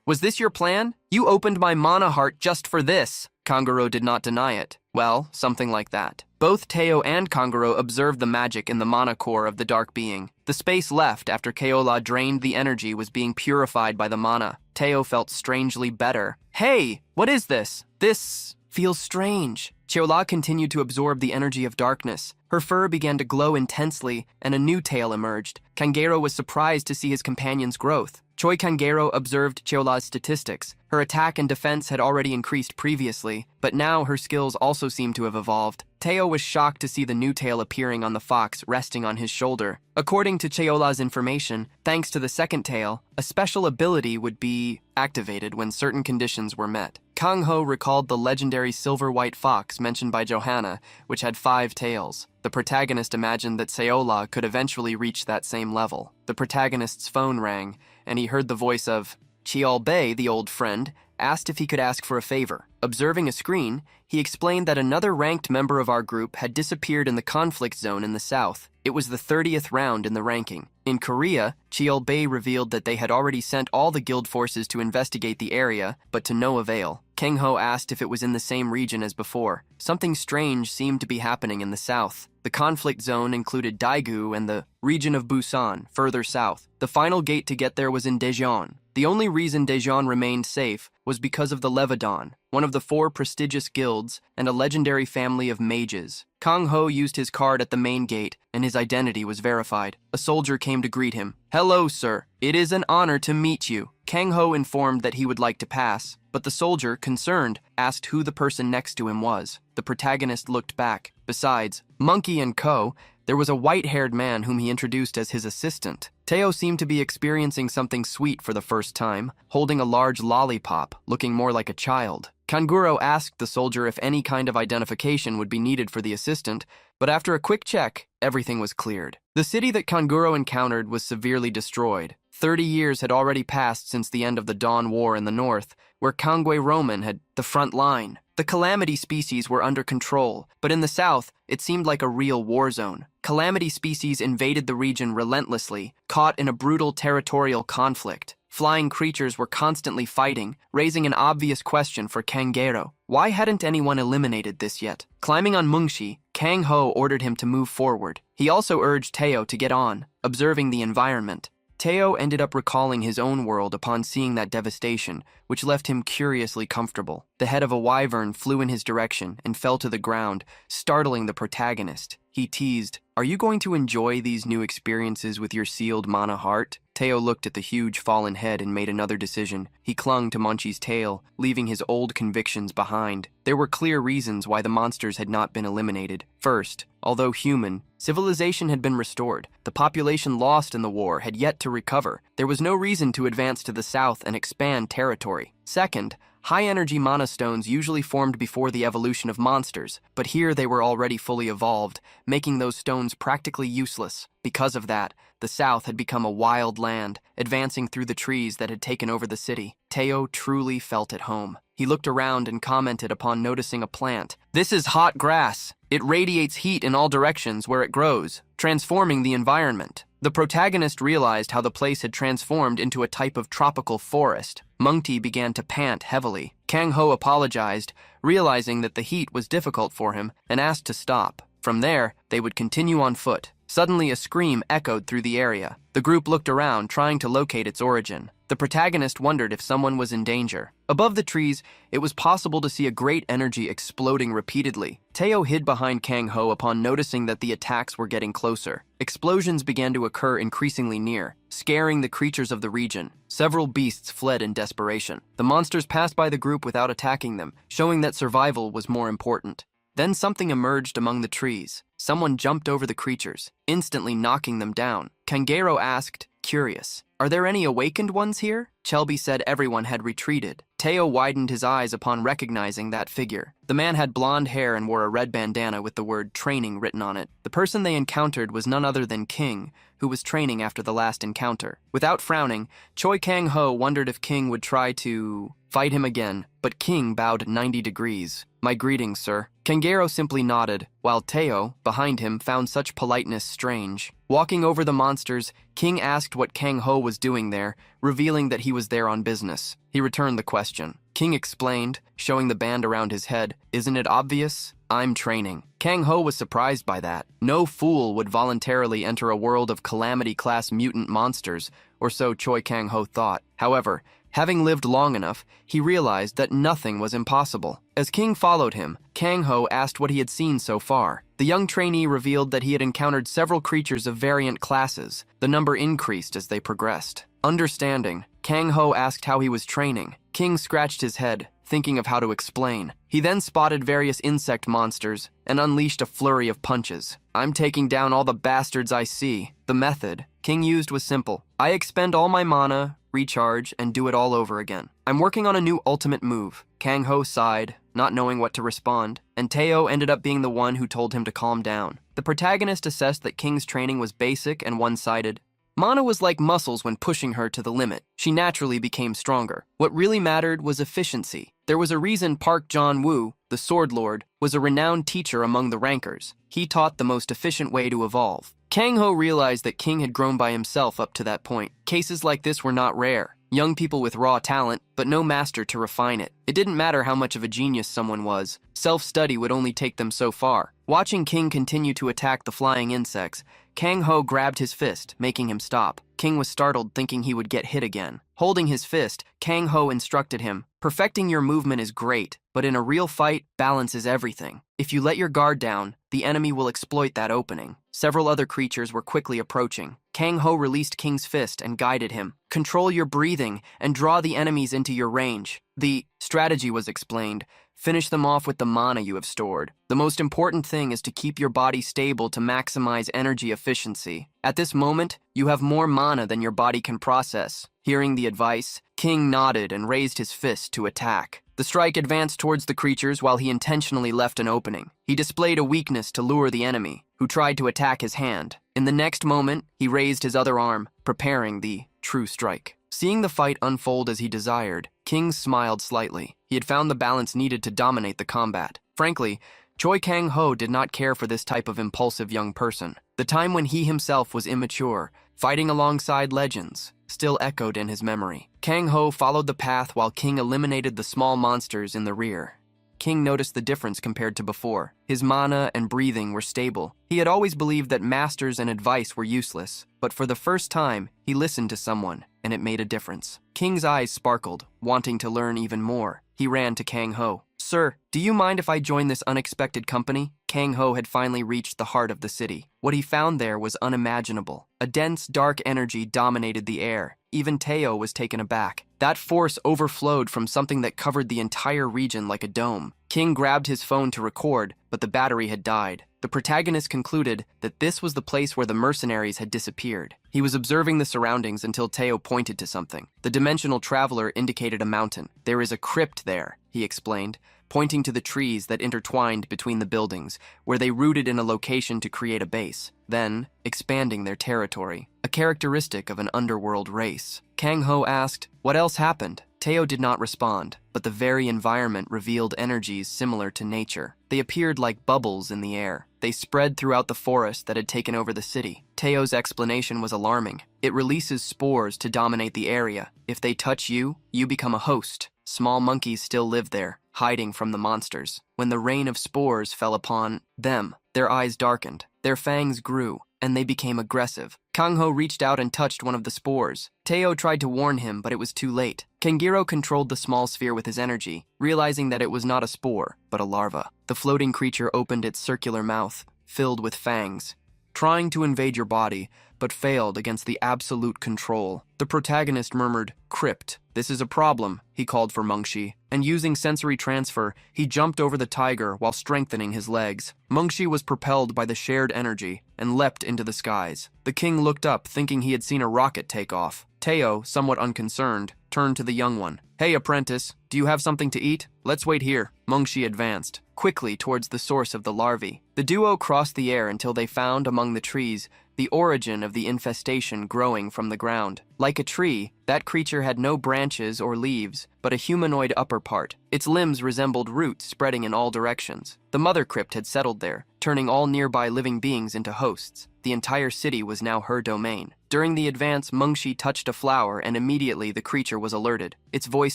Was this your plan? You opened my mana heart just for this." Kanguro did not deny it. Well, something like that. Both Teo and Kanguro observed the magic in the mana core of the dark being. The space left after Keola drained the energy was being purified by the mana. Teo felt strangely better. "Hey, what is this? This feels strange." Keola continued to absorb the energy of darkness. Her fur began to glow intensely, and a new tail emerged. Kangero was surprised to see his companion's growth. Choi Kangero observed Cheola's statistics. Her attack and defense had already increased previously, but now her skills also seemed to have evolved. Teo was shocked to see the new tail appearing on the fox resting on his shoulder. According to Cheola's information, thanks to the second tail, a special ability would be activated when certain conditions were met. Kang Ho recalled the legendary silver-white fox mentioned by Johanna, which had 5 tails. The protagonist imagined that Seola could eventually reach that same level. The protagonist's phone rang, and he heard the voice of Cheol Bei, the old friend, asked if he could ask for a favor. Observing a screen, he explained that another ranked member of our group had disappeared in the conflict zone in the south. It was the 30th round in the ranking. In Korea, Cheol Bei revealed that they had already sent all the guild forces to investigate the area, but to no avail. Kang Ho asked if it was in the same region as before. Something strange seemed to be happening in the south. The conflict zone included Daegu and the region of Busan, further south. The final gate to get there was in Daejeon. The only reason Daejeon remained safe was because of the Levadon, one of the 4 prestigious guilds and a legendary family of mages. Kang Ho used his card at the main gate, and his identity was verified. A soldier came to greet him. "Hello, sir. It is an honor to meet you." Kang Ho informed that he would like to pass, but the soldier, concerned, asked who the person next to him was. The protagonist looked back. Besides Monkey and Co., there was a white-haired man whom he introduced as his assistant. Teo seemed to be experiencing something sweet for the first time, holding a large lollipop, looking more like a child. Kanguro asked the soldier if any kind of identification would be needed for the assistant, but after a quick check, everything was cleared. The city that Kanguro encountered was severely destroyed. 30 years had already passed since the end of the Dawn War in the north, where Kangwei Roman had the front line. The Calamity species were under control, but in the south, it seemed like a real war zone. Calamity species invaded the region relentlessly, caught in a brutal territorial conflict. Flying creatures were constantly fighting, raising an obvious question for Kangero. Why hadn't anyone eliminated this yet? Climbing on Mungshi, Kang Ho ordered him to move forward. He also urged Teo to get on, observing the environment. Teo ended up recalling his own world upon seeing that devastation, which left him curiously comfortable. The head of a wyvern flew in his direction and fell to the ground, startling the protagonist. He teased, "Are you going to enjoy these new experiences with your sealed mana heart?" Teo looked at the huge fallen head and made another decision. He clung to Munchie's tail, leaving his old convictions behind. There were clear reasons why the monsters had not been eliminated. First, although human, civilization had been restored. The population lost in the war had yet to recover. There was no reason to advance to the south and expand territory. Second, high-energy mana stones usually formed before the evolution of monsters, but here they were already fully evolved, making those stones practically useless. Because of that, the south had become a wild land, advancing through the trees that had taken over the city. Teo truly felt at home. He looked around and commented upon noticing a plant. "This is hot grass. It radiates heat in all directions where it grows, transforming the environment." The protagonist realized how the place had transformed into a type of tropical forest. Mungti began to pant heavily. Kang Ho apologized, realizing that the heat was difficult for him, and asked to stop. From there, they would continue on foot. Suddenly, a scream echoed through the area. The group looked around, trying to locate its origin. The protagonist wondered if someone was in danger. Above the trees, it was possible to see a great energy exploding repeatedly. Teo hid behind Kang Ho upon noticing that the attacks were getting closer. Explosions began to occur increasingly near, scaring the creatures of the region. Several beasts fled in desperation. The monsters passed by the group without attacking them, showing that survival was more important. Then something emerged among the trees. Someone jumped over the creatures, instantly knocking them down. Kangero asked, curious, "Are there any awakened ones here?" Chelby said everyone had retreated. Teo widened his eyes upon recognizing that figure. The man had blonde hair and wore a red bandana with the word training written on it. The person they encountered was none other than King, who was training after the last encounter. Without frowning, Choi Kang Ho wondered if King would try to fight him again, but King bowed 90 degrees. "My greetings, sir." Kangero simply nodded, while Teo, behind him, found such politeness strange. Walking over the monsters, King asked what Kang Ho was doing there, revealing that he was there on business. He returned the question. King explained, showing the band around his head, "Isn't it obvious? I'm training." Kang Ho was surprised by that. No fool would voluntarily enter a world of calamity-class mutant monsters, or so Choi Kang Ho thought. However, having lived long enough, he realized that nothing was impossible. As King followed him, Kang Ho asked what he had seen so far. The young trainee revealed that he had encountered several creatures of variant classes. The number increased as they progressed. Understanding, Kang Ho asked how he was training. King scratched his head, thinking of how to explain. He then spotted various insect monsters and unleashed a flurry of punches. "I'm taking down all the bastards I see." The method King used was simple. "I expend all my mana, recharge, and do it all over again. I'm working on a new ultimate move." Kang Ho sighed, not knowing what to respond, and Teo ended up being the one who told him to calm down. The protagonist assessed that King's training was basic and one-sided. Mana was like muscles when pushing her to the limit. She naturally became stronger. What really mattered was efficiency. There was a reason Park John-woo, the Sword Lord, was a renowned teacher among the rankers. He taught the most efficient way to evolve. Kang Ho realized that King had grown by himself up to that point. Cases like this were not rare. Young people with raw talent, but no master to refine it. It didn't matter how much of a genius someone was. Self-study would only take them so far. Watching King continue to attack the flying insects, Kang Ho grabbed his fist, making him stop. King was startled, thinking he would get hit again. Holding his fist, Kang Ho instructed him, "Perfecting your movement is great, but in a real fight, balance is everything. If you let your guard down, the enemy will exploit that opening." Several other creatures were quickly approaching. Kang Ho released King's fist and guided him. "Control your breathing and draw the enemies into your range." The strategy was explained. "Finish them off with the mana you have stored. The most important thing is to keep your body stable to maximize energy efficiency. At this moment, you have more mana than your body can process." Hearing the advice, King nodded and raised his fist to attack. The strike advanced towards the creatures while he intentionally left an opening. He displayed a weakness to lure the enemy, who tried to attack his hand. In the next moment, he raised his other arm, preparing the true strike. Seeing the fight unfold as he desired, King smiled slightly. He had found the balance needed to dominate the combat. Frankly, Choi Kang Ho did not care for this type of impulsive young person. The time when he himself was immature, fighting alongside legends, still echoed in his memory. Kang Ho followed the path while King eliminated the small monsters in the rear. King noticed the difference compared to before. His mana and breathing were stable. He had always believed that masters and advice were useless, but for the first time, he listened to someone, and it made a difference. King's eyes sparkled, wanting to learn even more. He ran to Kang Ho. "Sir, do you mind if I join this unexpected company?" Kang Ho had finally reached the heart of the city. What he found there was unimaginable. A dense, dark energy dominated the air. Even Teo was taken aback. That force overflowed from something that covered the entire region like a dome. King grabbed his phone to record, but the battery had died. The protagonist concluded that this was the place where the mercenaries had disappeared. He was observing the surroundings until Teo pointed to something. The dimensional traveler indicated a mountain. "There is a crypt there," he explained, pointing to the trees that intertwined between the buildings, where they rooted in a location to create a base, then expanding their territory, a characteristic of an underworld race. Kang Ho asked, "What else happened?" Teo did not respond, but the very environment revealed energies similar to nature. They appeared like bubbles in the air. They spread throughout the forest that had taken over the city. Teo's explanation was alarming. "It releases spores to dominate the area. If they touch you, you become a host." Small monkeys still lived there, hiding from the monsters. When the rain of spores fell upon them, their eyes darkened, their fangs grew, and they became aggressive. Kang Ho reached out and touched one of the spores. Teo tried to warn him, but it was too late. Kangiro controlled the small sphere with his energy, realizing that it was not a spore, but a larva. The floating creature opened its circular mouth, filled with fangs, trying to invade your body, but failed against the absolute control. The protagonist murmured, "Crypt. This is a problem," he called for Mengshi, and using sensory transfer, he jumped over the tiger while strengthening his legs. Mengshi was propelled by the shared energy and leapt into the skies. The king looked up, thinking he had seen a rocket take off. Teo, somewhat unconcerned, turned to the young one. "Hey, apprentice, do you have something to eat? Let's wait here." Mengshi advanced quickly towards the source of the larvae. The duo crossed the air until they found among the trees the origin of the infestation growing from the ground. Like a tree, that creature had no branches or leaves, but a humanoid upper part. Its limbs resembled roots spreading in all directions. The mother crypt had settled there, turning all nearby living beings into hosts. The entire city was now her domain. During the advance, Mengshi touched a flower and immediately the creature was alerted. Its voice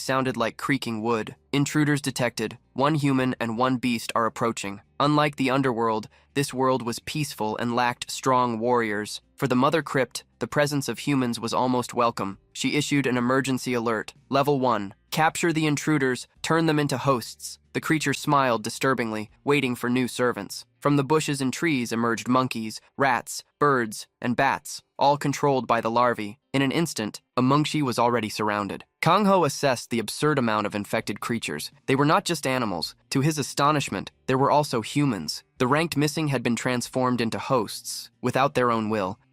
sounded like creaking wood. Intruders detected. 1 human and 1 beast are approaching. Unlike the underworld, this world was peaceful and lacked strong warriors. For the Mother Crypt, the presence of humans was almost welcome. She issued an emergency alert. Level 1. Capture the intruders, turn them into hosts. The creature smiled disturbingly, waiting for new servants. From the bushes and trees emerged monkeys, rats, birds, and bats, all controlled by the larvae. In an instant, Mengshi was already surrounded. Kang Ho assessed the absurd amount of infected creatures. They were not just animals. To his astonishment, there were also humans. The ranked missing had been transformed into hosts, without their own will.